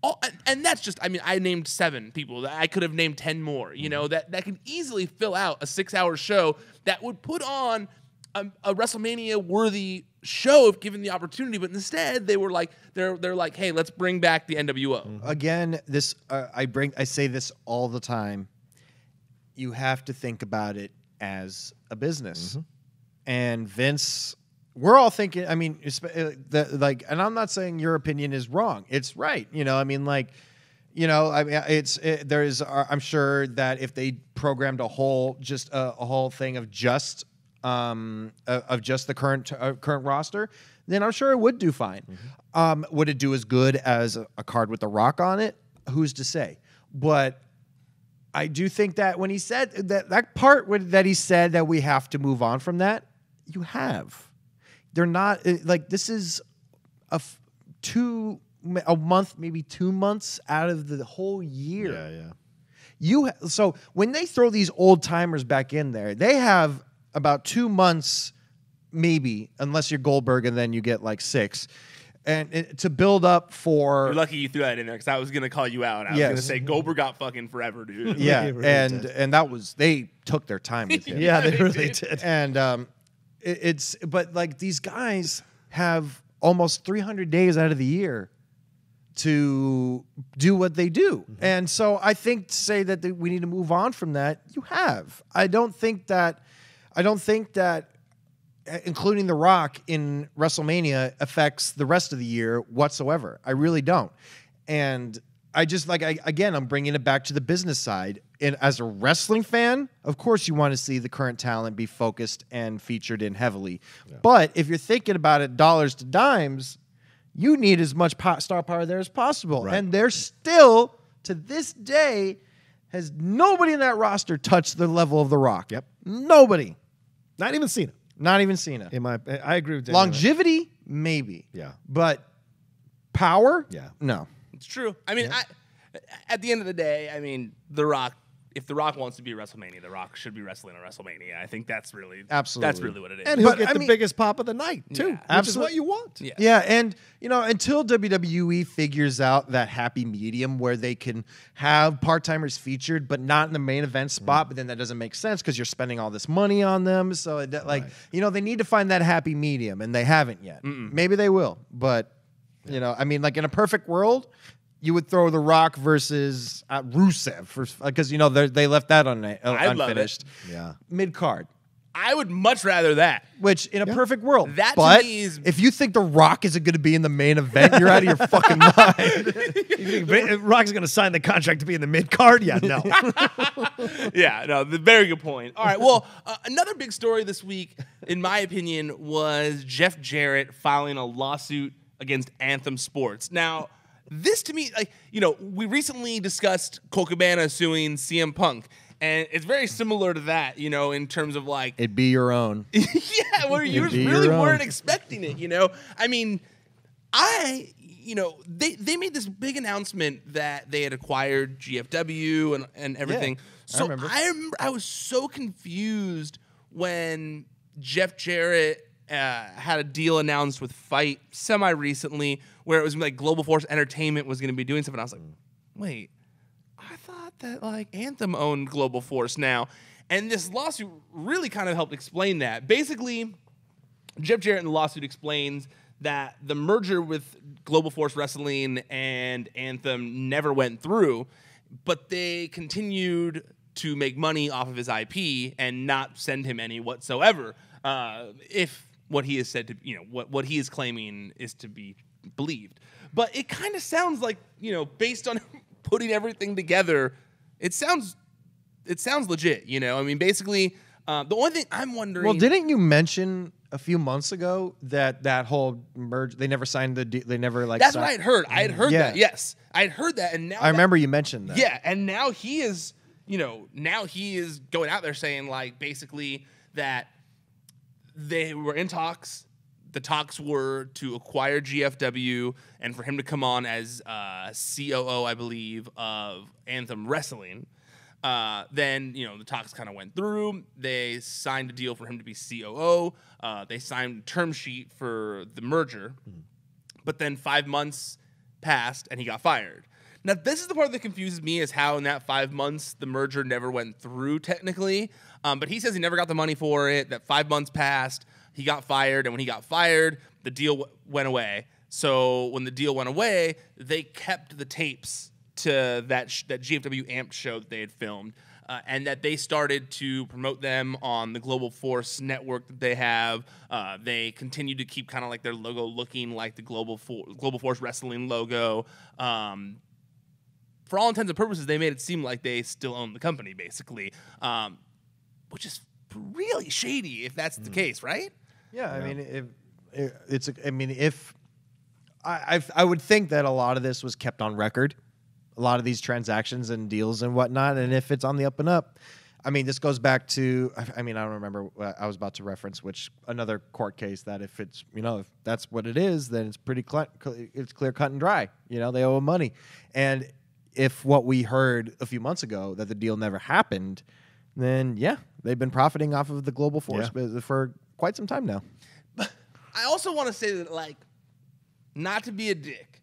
all, and that's just, I named 7 people. I could have named 10 more, that could easily fill out a 6-hour show that would put on a WrestleMania-worthy show if given the opportunity, but instead they were they're like, hey, let's bring back the NWO. Again, this I say this all the time. You have to think about it as a business, and Vince. We're all thinking. And I'm not saying your opinion is wrong. It's right. I'm sure that if they programmed a whole thing of just the current roster, then I'm sure it would do fine. Would it do as good as a card with The Rock on it? Who's to say? But I do think that when he said that part that he said that we have to move on from that, you have. They're not this is a month, maybe 2 months out of the whole year. Yeah. So when they throw these old timers back in there, they have about 2 months, maybe, unless you're Goldberg and then you get like 6. And to build up for... You're lucky you threw that in there because I was going to call you out. I was going to say Goldberg got fucking forever, dude. Yeah, He really and that was... They took their time with him. Yeah, they really did. And but like these guys have almost 300 days out of the year to do what they do. Mm-hmm. And so I think to say that we need to move on from that, you have. I don't think that including The Rock in WrestleMania affects the rest of the year whatsoever. I really don't. And I just I'm bringing it back to the business side. And as a wrestling fan, of course you want to see the current talent be focused and featured in heavily. Yeah. But if you're thinking about it dollars to dimes, you need as much star power there as possible. Right. And there's still, to this day, has nobody in that roster touched the level of The Rock. Yep. Nobody. Not even Cena. Not even Cena. I agree with Daniel. Longevity, maybe. Yeah. But power? Yeah. No. It's true. I mean, at the end of the day, I mean, The Rock, if The Rock wants to be WrestleMania, The Rock should be wrestling at WrestleMania. I think that's really what it is. And he'll get the biggest pop of the night, too, which is what you want. Yeah. Yeah, and, until WWE figures out that happy medium where they can have part-timers featured, but not in the main event spot, but then that doesn't make sense because you're spending all this money on them. So, they need to find that happy medium, and they haven't yet. Maybe they will, but, in a perfect world, you would throw The Rock versus Rusev because they left that unfinished. Yeah, mid-card. I would much rather that. Which in a perfect world, that but to me is... if you think The Rock isn't going to be in the main event, you're out of your fucking mind. You think Rock's going to sign the contract to be in the mid-card? Yeah, no. Yeah, no, very good point. All right, well, another big story this week, in my opinion, was Jeff Jarrett filing a lawsuit against Anthem Sports. Now, this to me, we recently discussed Colt Cabana suing CM Punk, and it's very similar to that, in terms of like... It'd be your own. Yeah, where you really weren't expecting it, I mean, they made this big announcement that they had acquired GFW and everything. Yeah, so I remember. I was so confused when Jeff Jarrett had a deal announced with Fight semi-recently where it was like Global Force Entertainment was going to be doing something. I was like, wait, I thought that like Anthem owned Global Force now. And this lawsuit really kind of helped explain that. Basically, Jeff Jarrett in the lawsuit explains that the merger with Global Force Wrestling and Anthem never went through, but they continued to make money off of his IP and not send him any whatsoever. If what he has said to, what he is claiming is to be believed. But it kind of sounds like, based on putting everything together, it sounds legit, I mean, basically, the only thing I'm wondering... Well, didn't you mention a few months ago that whole merge, they never signed they never like... That's what I had heard. I had heard that, yes. I had heard that, and now... I remember you mentioned that. Yeah, and now he is, now he is going out there saying, like, basically that they were in talks. The talks were to acquire GFW and for him to come on as COO, I believe, of Anthem Wrestling. Then, the talks kind of went through. They signed a deal for him to be COO. They signed a term sheet for the merger. But then 5 months passed and he got fired. Now, this is the part that confuses me is how in that 5 months the merger never went through technically. But he says he never got the money for it, that 5 months passed. He got fired, and when he got fired, the deal went away. So when the deal went away, they kept the tapes to that GFW Amped show that they had filmed, and that they started to promote them on the Global Force network that they have. They continued to keep kind of like their logo looking like the Global Force Wrestling logo. For all intents and purposes, they made it seem like they still own the company, basically, which is really shady if that's the case, right? Yeah, I mean, I would think that a lot of this was kept on record, a lot of these transactions and deals and whatnot, and if it's on the up and up, I mean, this goes back to, I don't remember what I was about to reference, which another court case that if it's, if that's what it is, then it's pretty it's clear cut and dry. They owe money, and if what we heard a few months ago, that the deal never happened, then yeah, they've been profiting off of the global force for quite some time now. But I also want to say that, like, not to be a dick,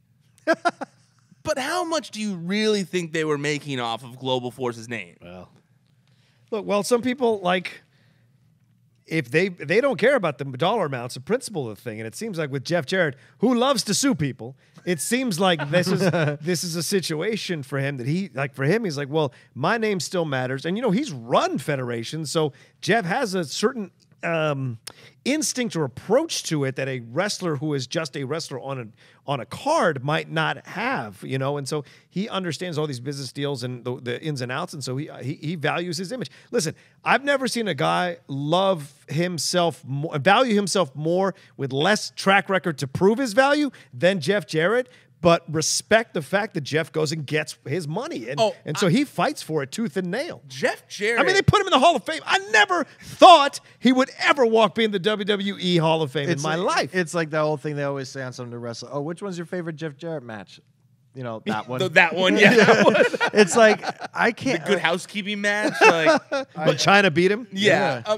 but how much do you really think they were making off of Global Force's name? Well, some people, like, if they don't care about the dollar amounts, the principle of the thing, and it seems like with Jeff Jarrett, who loves to sue people, it seems like this is a situation for him that he's like, well, my name still matters, and he's run federations, so Jeff has a certain instinct or approach to it that a wrestler who is just a wrestler on a card might not have, and so he understands all these business deals and the ins and outs, and so he values his image. Listen, I've never seen a guy value himself more with less track record to prove his value than Jeff Jarrett. But respect the fact that Jeff goes and gets his money. And so he fights for it tooth and nail. Jeff Jarrett. I mean, they put him in the Hall of Fame. I never thought he would ever walk in the WWE Hall of Fame in my life. It's like that whole thing they always say on some of the wrestlers. Oh, which one's your favorite Jeff Jarrett match? That one. That one, yeah. That one. It's like, I can't. The Good Housekeeping match. Like, but China beat him? Yeah.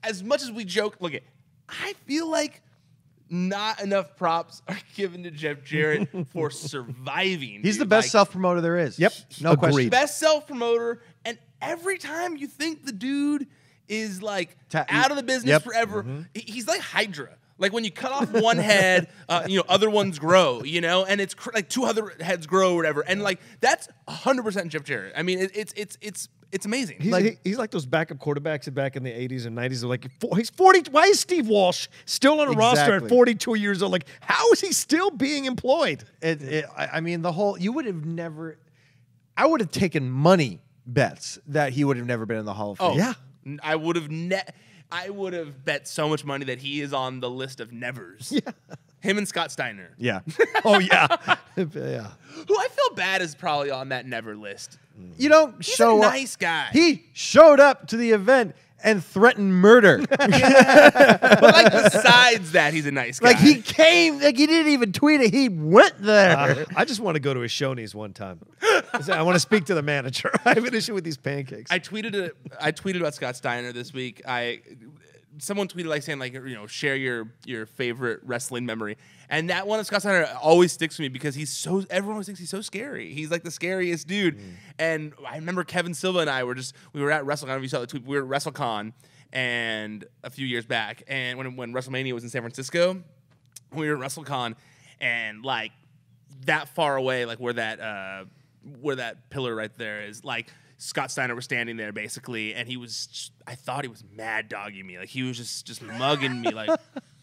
As much as we joke, I feel like not enough props are given to Jeff Jarrett for surviving. He's the best self-promoter there is. Yep. No question. Best self-promoter, and every time you think the dude is like out of the business forever, he's like Hydra. Like when you cut off one head, other ones grow, and it's like two other heads grow or whatever. And like that's 100% Jeff Jarrett. I mean, it's amazing. He's like those backup quarterbacks back in the 80s and 90s. Like he's 40. Why is Steve Walsh still on a roster at 42 years old? Like, how is he still being employed? I mean, you would have never. I would have taken money bets that he would have never been in the Hall of Fame. Oh yeah, I would have bet so much money that he is on the list of nevers. Yeah. Him and Scott Steiner. Yeah. Oh yeah. Yeah. Who I feel bad is probably on that never list. You don't He's show a up. nice guy. He showed up to the event and threatened murder. But like besides that, he's a nice guy. Like he came, like he didn't even tweet it. He went there. I just want to go to a Shoney's one time. I want to speak to the manager. I have an issue with these pancakes. I tweeted about Scott Steiner this week. Someone tweeted saying share your favorite wrestling memory, and that one of Scott Steiner always sticks with me because everyone always thinks he's so scary. He's like the scariest dude. And I remember Kevin Silva and I were at WrestleCon. I don't know if you saw the tweet. We were at WrestleCon and a few years back, and when WrestleMania was in San Francisco, we were at WrestleCon, and like that far away, like where that pillar right there is, like Scott Steiner was standing there basically, and I thought he was mad dogging me. Like he was just mugging me. Like,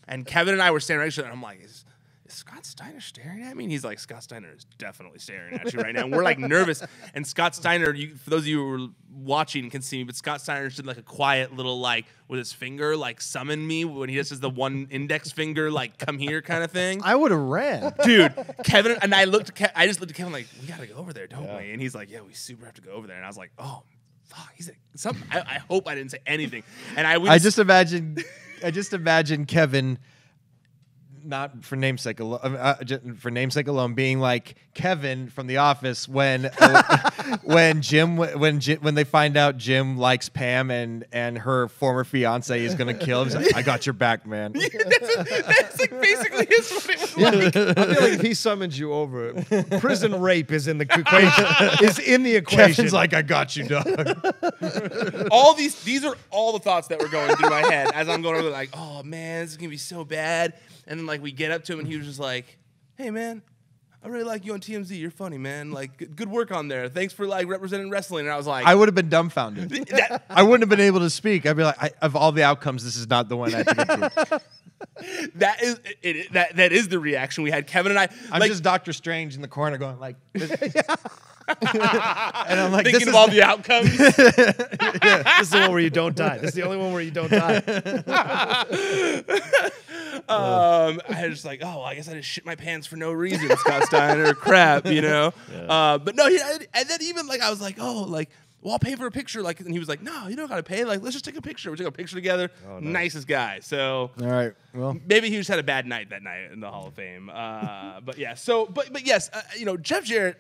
and Kevin and I were standing next to each other, and I'm like, is Scott Steiner staring at me? And he's like, Scott Steiner is definitely staring at you right now. And we're like nervous. And Scott Steiner, for those of you who were watching can see me, but Scott Steiner did like a quiet little with his finger summon me when he just does the one index finger come here kind of thing. I would have ran. Dude, Kevin and I I just looked at Kevin like, we gotta go over there, don't we? And he's like, yeah, we super have to go over there. And I was like, oh fuck. He's like, something. I hope I didn't say anything. And I just imagine Kevin, not for namesake alone, being like Kevin from The Office when they find out Jim likes Pam and her former fiance is gonna kill him. He's like, I got your back, man. That's like basically his what it was like. I feel like if he summons you over, prison rape is in the equation. Is in the equation. Kevin's like, I got you, dog. These are all the thoughts that were going through my head as I'm going over there, like, oh man, this is gonna be so bad. And then we get up to him and he was just like, hey man, I really like you on TMZ. You're funny, man. Like, good work on there. Thanks for representing wrestling. And I was like, I would have been dumbfounded. I wouldn't have been able to speak. I'd be like, of all the outcomes, this is not the one I think it's that is the reaction we had. Kevin and I. I'm just Dr. Strange in the corner going like, and I'm like, thinking of all the outcomes. This is the one where you don't die. This is the only one where you don't die. I was just like, I guess I just shit my pants for no reason, Scott Steiner. Crap, Yeah. But no, and then even I was like, well, I'll pay for a picture. And he was like, no, you don't got to pay. Let's just take a picture. We took a picture together. Oh, nice. Nicest guy. So, all right. Well, maybe he just had a bad night that night in the Hall of Fame. But yeah. So, but yes, Jeff Jarrett,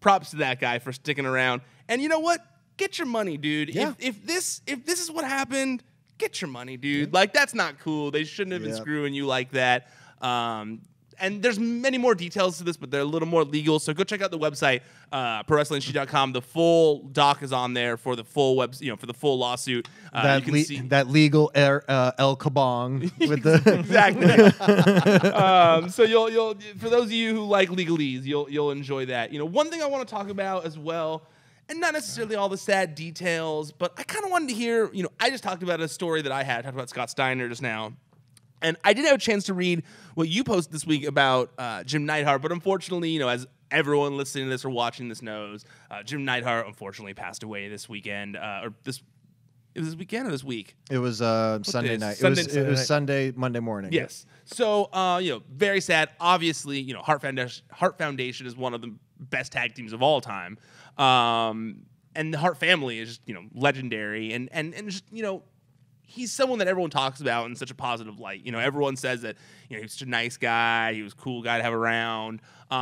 props to that guy for sticking around. And you know what? Get your money, dude. Yeah. If this is what happened, get your money, dude. Yeah. Like, that's not cool. They shouldn't have been screwing you like that. And there's many more details to this, but they're a little more legal. So go check out the website, ProWrestlingSheet.com. The full doc is on there for the full for the full lawsuit. That legal El Kabong with the exactly. So you'll for those of you who like legalese, you'll enjoy that. One thing I want to talk about as well, and not necessarily all the sad details, but I kind of wanted to hear. I just talked about a story that I had. Talked about Scott Steiner just now. And I didn't have a chance to read what you posted this week about Jim Neidhart, but unfortunately, as everyone listening to this or watching this knows, Jim Neidhart unfortunately passed away this weekend. It was this weekend or this week? It was Sunday night. It was Sunday, Monday morning. Yes. So, very sad. Obviously, Hart Foundation is one of the best tag teams of all time. And the Hart family is just, legendary. And just, he's someone that everyone talks about in such a positive light. Everyone says that, he was such a nice guy. He was a cool guy to have around.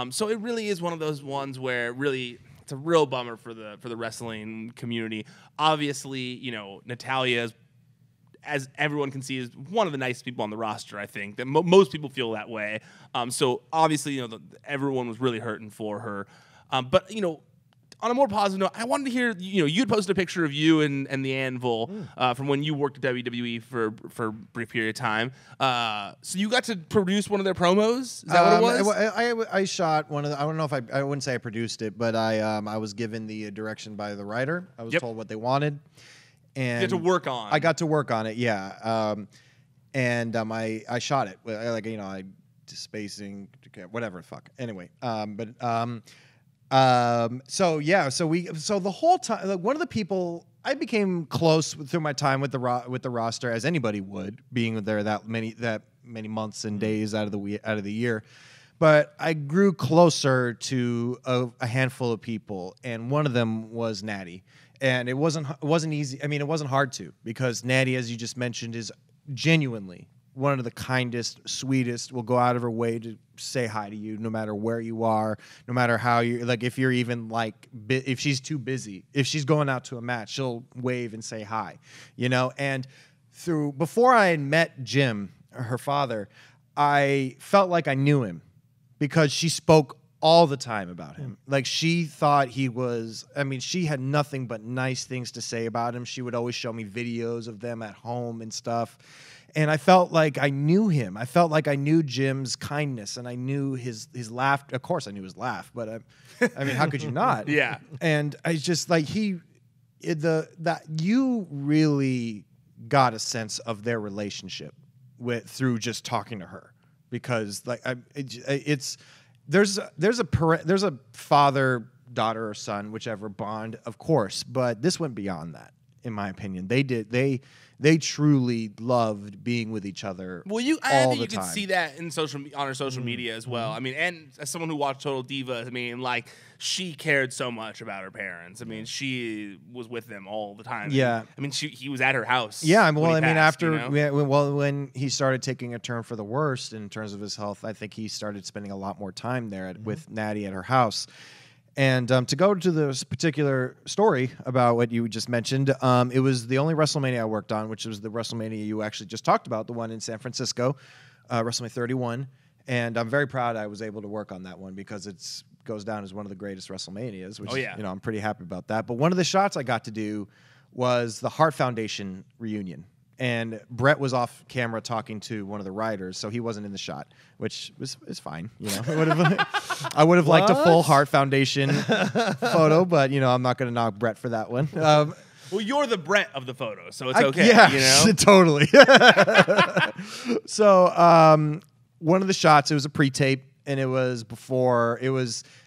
So it really is one of those ones where really it's a real bummer for the wrestling community. Obviously, Natalya, as everyone can see, is one of the nicest people on the roster, I think. That most people feel that way. So obviously, everyone was really hurting for her. But, on a more positive note, I wanted to hear, you'd posted a picture of you and the Anvil from when you worked at WWE for a brief period of time. So you got to produce one of their promos? Is that what it was? I shot one of the, I don't know if I wouldn't say I produced it, but I was given the direction by the writer. I was told what they wanted. And you had to work on. I got to work on it, yeah. I shot it. I spacing, whatever, fuck. Anyway, so the whole time, one of the people I became close through my time with the roster, as anybody would, being there that many months and days out of the year. But I grew closer to a handful of people, and one of them was Natty. And it wasn't easy. I mean, it wasn't hard to, because Natty, as you just mentioned, is genuinely one of the kindest, sweetest, will go out of her way to say hi to you no matter where you are, no matter how you're, like, if you're even if she's too busy, if she's going out to a match, she'll wave and say hi, and before I had met Jim, her father, I felt like I knew him because she spoke all the time about him. Like, she thought he was, she had nothing but nice things to say about him. She would always show me videos of them at home and stuff. And I felt like I knew him. I felt like I knew Jim's kindness, and I knew his laugh. Of course, I knew his laugh, but how could you not? Yeah. And I just you really got a sense of their relationship through just talking to her, because there's a father, daughter, or son, whichever bond, of course, but this went beyond that. In my opinion, they truly loved being with each other. Well, I think you can see that on her social media as well. And as someone who watched Total Divas, she cared so much about her parents. She was with them all the time. Yeah. He was at her house. Yeah. When he started taking a turn for the worst in terms of his health, I think he started spending a lot more time there with Natty at her house. And to go to this particular story about what you just mentioned, it was the only WrestleMania I worked on, which was the WrestleMania you actually just talked about, the one in San Francisco, WrestleMania 31. And I'm very proud I was able to work on that one, because it goes down as one of the greatest WrestleManias, which I'm pretty happy about that. But one of the shots I got to do was the Hart Foundation reunion. And Bret was off camera talking to one of the writers, so he wasn't in the shot, which is fine. I would have liked a full Hart Foundation photo, but I'm not going to knock Bret for that one. Well, you're the Bret of the photo, so it's okay. Yeah, totally. So one of the shots, it was a pre-tape, and it was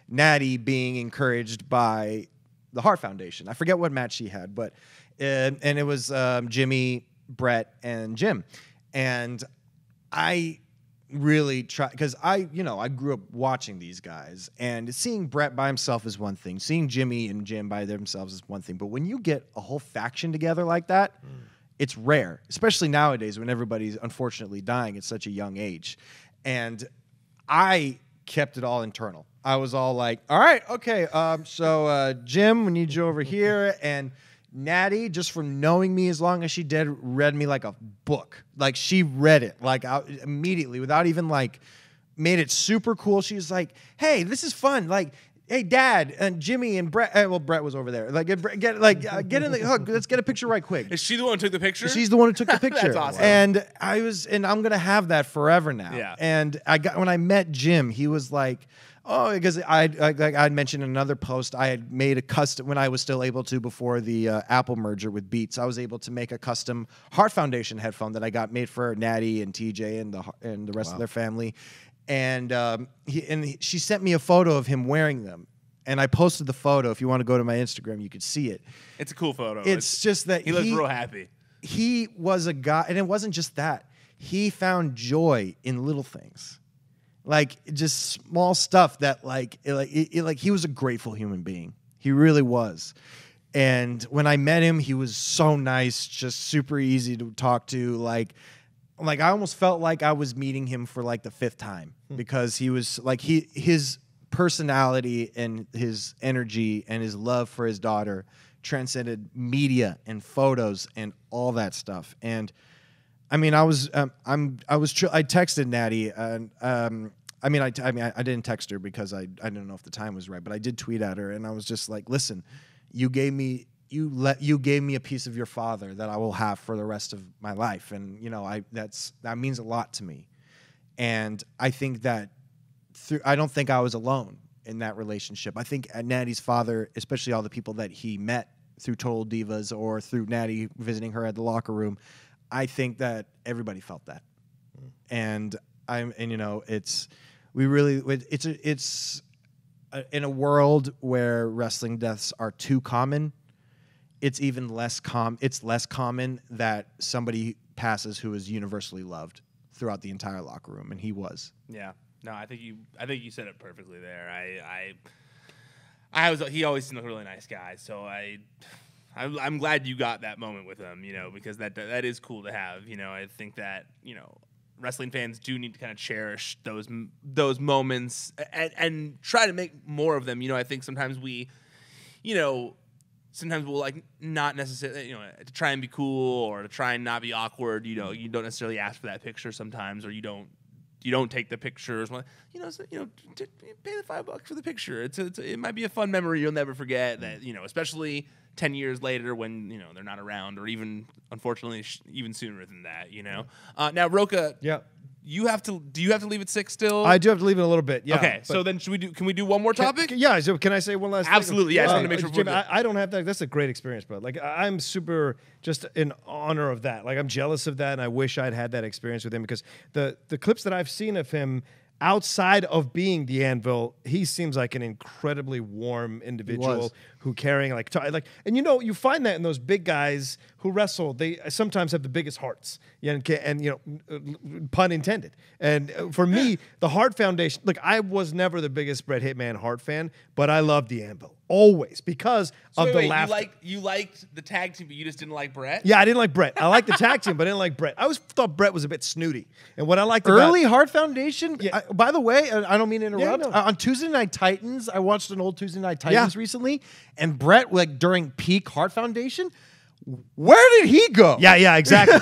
Natty being encouraged by the Hart Foundation. I forget what match she had, but and it was Jimmy, Bret, and Jim. And I really try, because I grew up watching these guys, and seeing Bret by himself is one thing, seeing Jimmy and Jim by themselves is one thing, but when you get a whole faction together like that, it's rare, especially nowadays when everybody's unfortunately dying at such a young age. And I kept it all internal I was all like, all right, okay, so Jim, we need you over here. And Natty, just from knowing me as long as she did, read me like a book. Like, she read it, like, immediately, without even, like, made it super cool. She was like, hey, this is fun. Like, hey, Dad, and Jimmy and Bret. Well, Bret was over there. Like, get in the hug. Let's get a picture right quick. Is she the one who took the picture? She's the one who took the picture. That's awesome. And I'm gonna have that forever now. Yeah. And when I met Jim, he was like, oh, because I'd mentioned in another post, I had made a custom when I was still able to before the Apple merger with Beats. I was able to make a custom Heart Foundation headphone that I got made for Natty and TJ and the rest of their family. And she sent me a photo of him wearing them. And I posted the photo. If you want to go to my Instagram, you could see it. It's a cool photo. It's just that he looks real happy. He was a guy, and it wasn't just that. He found joy in little things. Like, just small stuff that, like he was a grateful human being. He really was. And when I met him, he was so nice, just super easy to talk to. Like I almost felt like I was meeting him for like the 5th time because he was like his personality and his energy and his love for his daughter transcended media and photos and all that stuff. And I mean, I texted Natty and I didn't text her because I didn't know if the time was right, but I did tweet at her and I was just like, listen, you gave me a piece of your father that I will have for the rest of my life. And, you know, that means a lot to me. And I think that I don't think I was alone in that relationship. I think Natty's father, especially all the people that he met through Total Divas or through Natty visiting her at the locker room, I think that everybody felt that. And you know, it's in a world where wrestling deaths are too common, it's even less less common that somebody passes who is universally loved throughout the entire locker room, and he was. Yeah. No, I think you said it perfectly there. He always seemed like a really nice guy, so I'm glad you got that moment with him, you know, because that is cool to have. You know, I think that, you know, wrestling fans do need to kind of cherish those moments and try to make more of them. You know, I think sometimes we'll like not necessarily, you know, to try and be cool or to try and not be awkward. You know, you don't necessarily ask for that picture sometimes, or you don't take the pictures. You know, pay the $5 for the picture. It might be a fun memory you'll never forget. That, you know, especially 10 years later when, you know, they're not around, or even, unfortunately, even sooner than that. You know. Now, Rocha. Yeah. Do you have to leave at 6 still? I do have to leave it a little bit. Yeah. Okay. So then, can we do one more topic? Yeah. So can I say one last thing? Absolutely. Yeah. I just want to make sure. Jim, I don't have that. That's a great experience, bro. Like, I'm super just in honor of that. Like, I'm jealous of that, and I wish I'd had that experience with him, because the clips that I've seen of him outside of being the Anvil, he seems like an incredibly warm individual who caring, and you know, you find that in those big guys who wrestle, they sometimes have the biggest hearts, and you know, pun intended. And for me, the Hart Foundation, look, I was never the biggest Bret Hitman Hart fan, but I loved the Anvil always because of the laughter. You liked the tag team, but you just didn't like Bret? Yeah, I didn't like Bret. I liked the tag team, but I didn't like Bret. I always thought Bret was a bit snooty. And what I liked early about Hart Foundation. Yeah. By the way, I don't mean to interrupt. no. On Tuesday Night Titans, I watched an old Tuesday Night Titans recently, and Bret, like during peak Hart Foundation, where did he go? Yeah, exactly.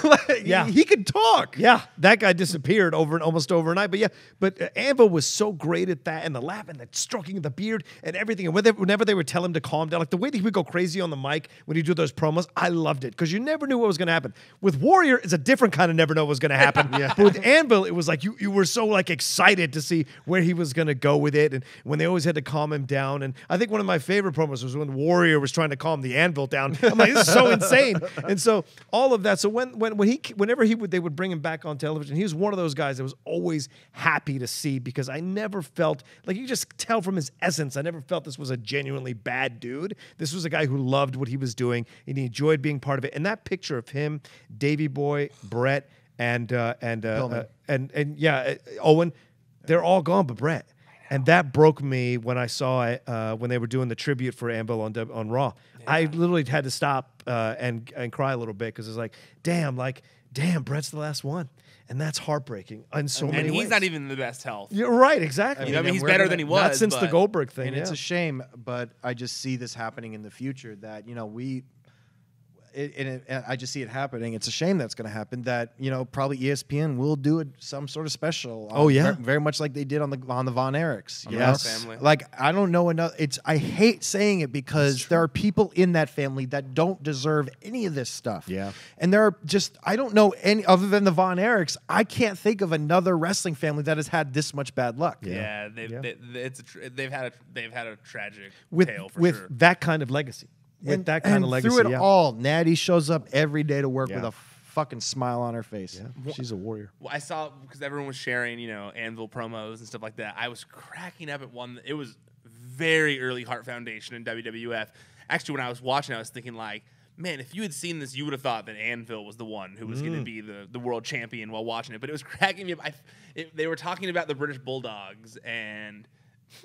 He could talk. Yeah, that guy disappeared almost overnight. But Anvil was so great at that, and the laugh and the stroking of the beard and everything. And whenever they would tell him to calm down, like the way that he would go crazy on the mic when he do those promos, I loved it, because you never knew what was going to happen. With Warrior, it's a different kind of never know what was going to happen. But with Anvil, it was like you were so like excited to see where he was going to go with it, and when they always had to calm him down. And I think one of my favorite promos was when Warrior was trying to calm the Anvil down. I'm like, this is so insane. And so all of that. So whenever they would bring him back on television, he was one of those guys that was always happy to see, because I never felt like, you just tell from his essence, I never felt this was a genuinely bad dude. This was a guy who loved what he was doing and he enjoyed being part of it. And that picture of him, Davey Boy, Bret, and Owen, they're all gone but Bret. And that broke me when I saw it when they were doing the tribute for Anvil on Raw. Yeah. I literally had to stop and cry a little bit because it's like, damn, Bret's the last one. And that's heartbreaking in so many ways. And he's not even in the best health. You're right, exactly. I mean he's better than he was. Not since the Goldberg thing. And it's a shame, but I just see this happening in the future that, I just see it happening. It's a shame that's going to happen. That probably ESPN will do some sort of special. Very much like they did on the Von Erichs. Family. Like I don't know enough. I hate saying it because there are people in that family that don't deserve any of this stuff. Yeah, and there are I don't know any other than the Von Erichs. I can't think of another wrestling family that has had this much bad luck. Yeah, they've had a tragic tale with sure. that kind of legacy. With that kind of legacy, through it all, Natty shows up every day to work with a fucking smile on her face. Yeah, she's a warrior. Well, I saw because everyone was sharing, Anvil promos and stuff like that. I was cracking up at one. It was very early Hart Foundation in WWF. Actually, when I was watching, I was thinking like, man, if you had seen this, you would have thought that Anvil was the one who was going to be the world champion while watching it. But it was cracking me up. They were talking about the British Bulldogs and.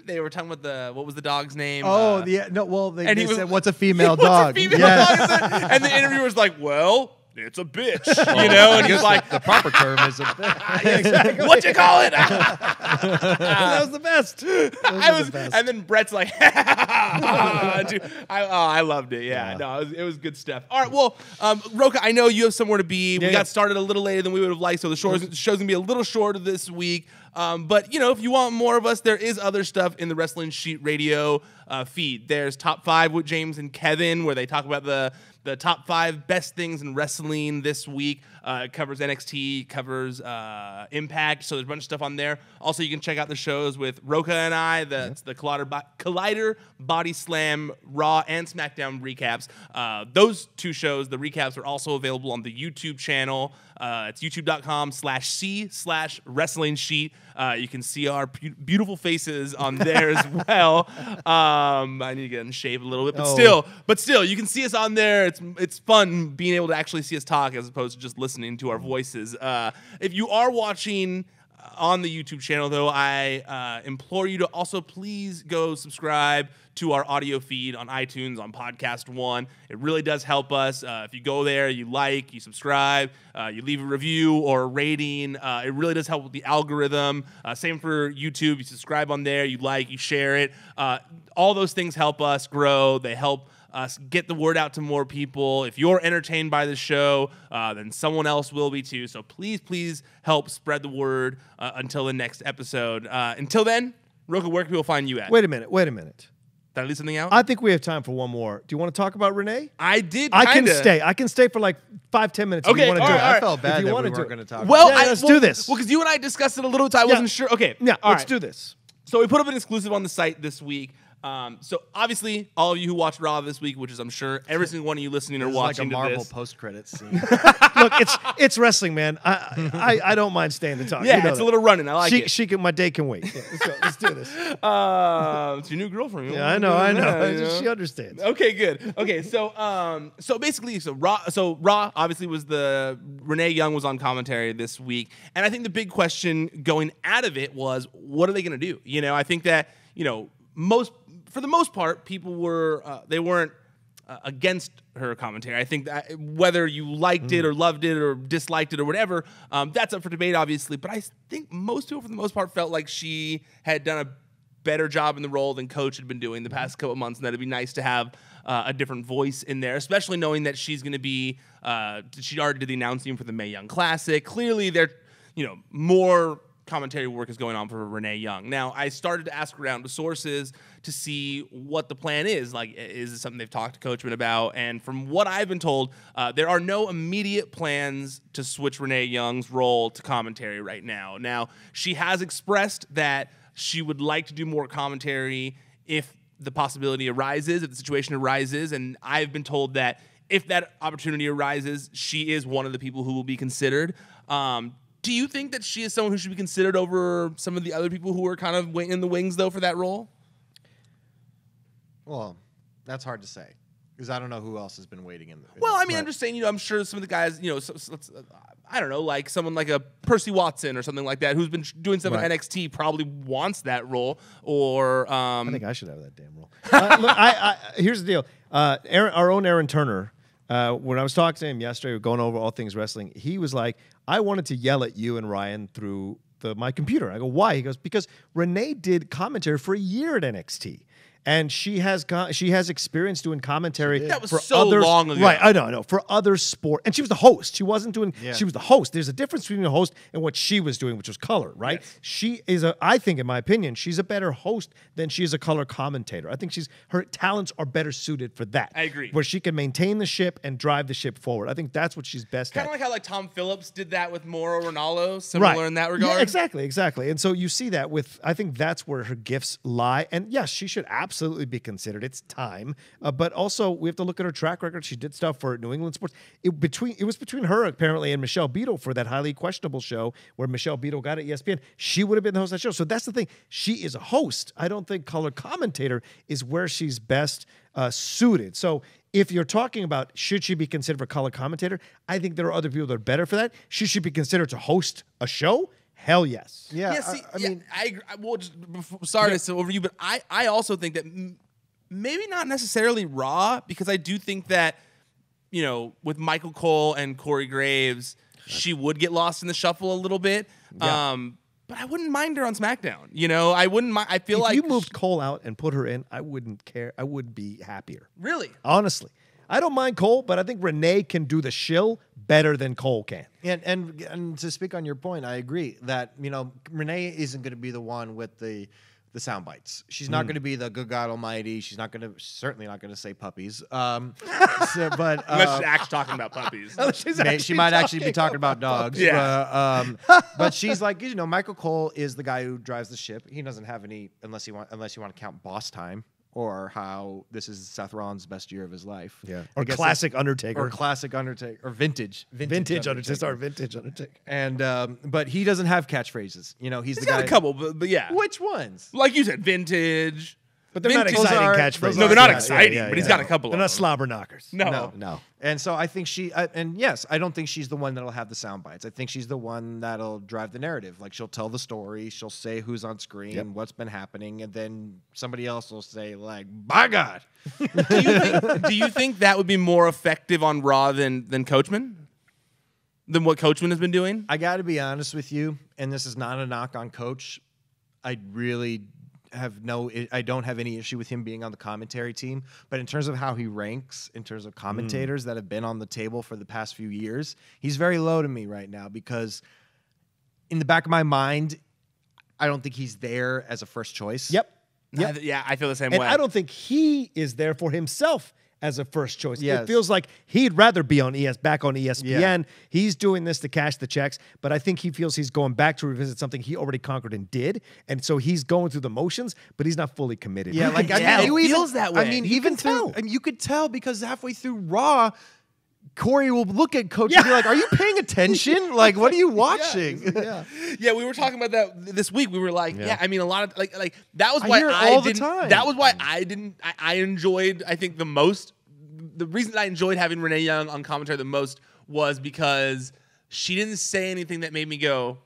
They were talking about what was the dog's name? Oh, they said, what's a female dog? Dog? And the interviewer was like, well, it's a bitch, and he's like, the proper term is a bitch. Exactly. What you call it? That was the best. And then Bret's like, I loved it. Yeah. No, it was good stuff. All right, well, Rocha, I know you have somewhere to be. We got started a little later than we would have liked, so the show's gonna be a little shorter this week. But if you want more of us, there is other stuff in the Wrestling Sheet Radio feed. There's Top 5 with James and Kevin, where they talk about the top 5 best things in wrestling this week. It covers NXT, covers Impact, so there's a bunch of stuff on there. Also, you can check out the shows with Rocha and I. That's the Collider Bodyslam Raw and Smackdown recaps. Those 2 shows, the recaps, are also available on the YouTube channel. It's youtube.com/C/Wrestling Sheet. You can see our beautiful faces on there as well. I need to get in shape a little bit, but still, you can see us on there. It's fun being able to actually see us talk as opposed to just listening to our voices. If you are watching on the YouTube channel, though, I implore you to also please go subscribe to our audio feed on iTunes, on Podcast One. It really does help us. If you go there, you subscribe, you leave a review or a rating, it really does help with the algorithm. Same for YouTube. You subscribe on there, you share it. All those things help us grow. They help us get the word out to more people. If you're entertained by the show, then someone else will be too. So please help spread the word until the next episode. Until then, Rocha, where can people find you at? Wait a minute. Did I leave something out? I think we have time for one more. Do you want to talk about Renee? I did. I can stay. I can stay for like 5-10 minutes. Okay, if you want to do it. I felt bad that we weren't going to talk. Well, let's do this. Well, because you and I discussed it a little bit, so I wasn't sure. Okay, let's do this. So we put up an exclusive on the site this week. So obviously, all of you who watched Raw this week, which is I'm sure every single one of you listening or watching, like a Marvel this. post-credits scene. Look, it's wrestling, man. I don't mind staying to talk. Yeah, it's a little running. I like it. My day can wait. Yeah, let's do this. It's your new girlfriend. Yeah, I know. She understands. Okay, good. Okay, so basically, Raw obviously was Renee Young was on commentary this week, and I think the big question going out of it was, what are they going to do? I think that for the most part, people they weren't against her commentary. I think that whether you liked it or loved it or disliked it or whatever, that's up for debate, obviously. But I think most people, for the most part, felt like she had done a better job in the role than Coach had been doing the past couple of months, and that it'd be nice to have a different voice in there, especially knowing that she's going to be. She already did the announcing for the Mae Young Classic. Clearly, more commentary work is going on for Renee Young. Now, I started to ask around to sources to see what the plan is. Like, is it something they've talked to Coachman about? And from what I've been told, there are no immediate plans to switch Renee Young's role to commentary right now. Now, she has expressed that she would like to do more commentary if the possibility arises, if the situation arises, and I've been told that if that opportunity arises, she is one of the people who will be considered. Do you think that she is someone who should be considered over some of the other people who are kind of waiting in the wings, though, for that role? Well, that's hard to say. Because I don't know who else has been waiting in. Well, I mean, I'm just saying, I'm sure some of the guys, I don't know, like someone like a Percy Watson or something like that, who's been doing stuff in NXT, probably wants that role. Or I think I should have that damn role. Look, here's the deal. Our own Aaron Turner. When I was talking to him yesterday, going over all things wrestling, he was like, "I wanted to yell at you and Ryan through my computer." I go, "Why?" He goes, "Because Renee did commentary for a year at NXT." And she has experience doing commentary. That was for so others, long ago. right? I know for other sport, and she was the host. She wasn't doing. Yeah. She was the host. There's a difference between a host and what she was doing, which was color, right? Yes. She is I think, in my opinion, she's a better host than she is a color commentator. I think her talents are better suited for that. I agree. Where she can maintain the ship and drive the ship forward. I think that's what she's best Kind at. of like how like Tom Phillips did that with Mauro Ranallo, similar in that regard. Yeah, exactly. And so you see that I think that's where her gifts lie. And yes, she should absolutely be considered. It's time. But also, we have to look at her track record. She did stuff for New England sports. It was between her, apparently, and Michelle Beadle for that highly questionable show where Michelle Beadle got at ESPN. She would have been the host of that show. So that's the thing. She is a host. I don't think color commentator is where she's best suited. So if you're talking about should she be considered for color commentator, I think there are other people that are better for that. Should she be considered to host a show? Hell yes. Yeah, see, I mean, I agree. Well, sorry to say over you, but I also think that maybe not necessarily Raw, because I do think that, with Michael Cole and Corey Graves, she would get lost in the shuffle a little bit. Yeah. But I wouldn't mind her on SmackDown. I wouldn't mind. I feel if like you moved Cole out and put her in, I wouldn't care. I would be happier. Really? Honestly. I don't mind Cole, but I think Renee can do the shill better than Cole can. And to speak on your point, I agree that Renee isn't going to be the one with the sound bites. She's not going to be the good God Almighty. She's certainly not going to say puppies. But Unless she's actually talking about puppies. she might actually be talking about dogs. Yeah. But she's like, Michael Cole is the guy who drives the ship. He doesn't have any, unless you want to count boss time. Or how this is Seth Rollins' best year of his life. Yeah. Or classic Undertaker. Or classic Undertaker. Or vintage Undertaker. Sorry, vintage Undertaker. And but he doesn't have catchphrases. He's the got guy. A couple, but yeah. Which ones? Like you said, vintage. But they're not exciting catchphrases. No, they're not exciting, but he's got a couple They're of not them. slobber knockers. No. And so I think and yes, I don't think she's the one that'll have the sound bites. I think she's the one that'll drive the narrative. Like, she'll tell the story, she'll say who's on screen, what's been happening, and then somebody else will say, like, by God. Do you think that would be more effective on Raw than Coachman? Than what Coachman has been doing? I got to be honest with you, and this is not a knock on Coach. I really I don't have any issue with him being on the commentary team, but in terms of how he ranks, in terms of commentators that have been on the table for the past few years, he's very low to me right now, because in the back of my mind, I don't think he's there as a first choice. Yep. Yeah, I feel the same and way. I don't think he is there for himself as a first choice. Yes. It feels like he'd rather be back on ESPN. Yeah. He's doing this to cash the checks, but I think he feels he's going back to revisit something he already conquered and did, and so he's going through the motions, but he's not fully committed. Yeah, like it feels that way. I mean, you could tell, because halfway through Raw, Corey will look at Coach and be like, "Are you paying attention? Like, what are you watching?" Yeah, we were talking about that this week. We were like, I mean, a lot of like that was I why hear it I all the didn't. time. That was why I didn't. I enjoyed. I think the most. The reason I enjoyed having Renee Young on commentary the most was because she didn't say anything that made me go,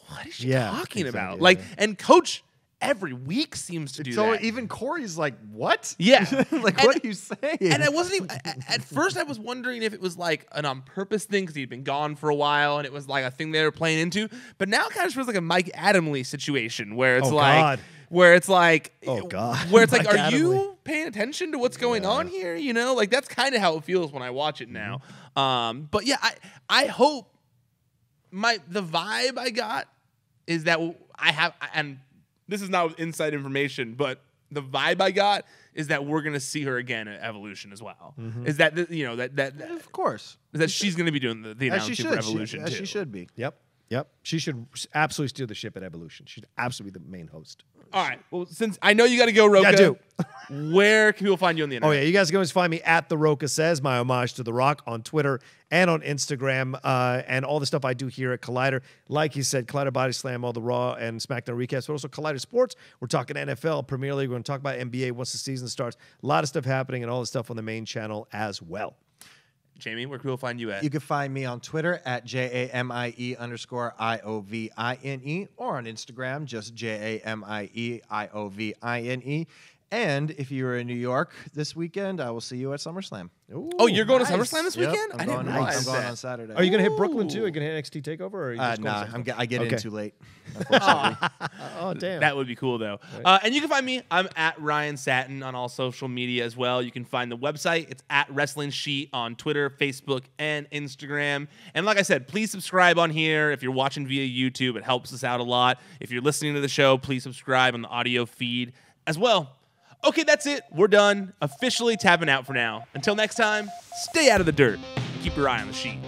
"What is she talking about?" Like, and Coach every week seems to do So that. even Corey's like, "What?" Yeah. Like, what are you saying? And I wasn't even, at first I was wondering if it was like an on purpose thing, because he'd been gone for a while and it was like a thing they were playing into. But now it kind of feels like a Mike Adamle situation where it's God. Where it's like, Oh, God. where it's like, Mike are you Adamle. paying attention to what's going on here? Like, that's kind of how it feels when I watch it now. But yeah, I hope the vibe I got is that I have, and this is not inside information, but the vibe I got is that we're gonna see her again at Evolution as well. Is that that of course, is that she's gonna be doing the as she announcing should. for Evolution As too? she should be. Yep. Yep. She should absolutely steal the ship at Evolution. She's absolutely the main host. All right. Well, since I know you got to go, Rocha. I do. Where can people find you on the internet? Oh, yeah. You guys can always find me at The Rocha Says, my homage to The Rock on Twitter and on Instagram, and all the stuff I do here at Collider. Like you said, Collider Bodyslam, all the Raw and SmackDown recaps, but also Collider Sports. We're talking NFL, Premier League. We're going to talk about NBA once the season starts. A lot of stuff happening and all the stuff on the main channel as well. Jamie, where can people find you at? You can find me on Twitter at JAMIE_IOVINE or on Instagram, just JAMIEIOVINE. And if you were in New York this weekend, I will see you at SummerSlam. Ooh, Oh, you're going to Nice. SummerSlam this Yep, weekend? I'm I didn't going, realize I'm going that. on Saturday. Are you going to hit Brooklyn too? Are you going to hit NXT TakeOver? Or are you just going Nah, to I get Okay. in too late. Unfortunately. Oh, damn. That would be cool, though. And you can find me. I'm at Ryan Satin on all social media as well. You can find the website. It's at Wrestling Sheet on Twitter, Facebook, and Instagram. And like I said, please subscribe on here. If you're watching via YouTube, it helps us out a lot. If you're listening to the show, please subscribe on the audio feed as well. Okay, that's it. We're done. Officially tapping out for now. Until next time, stay out of the dirt. Keep your eye on the sheet.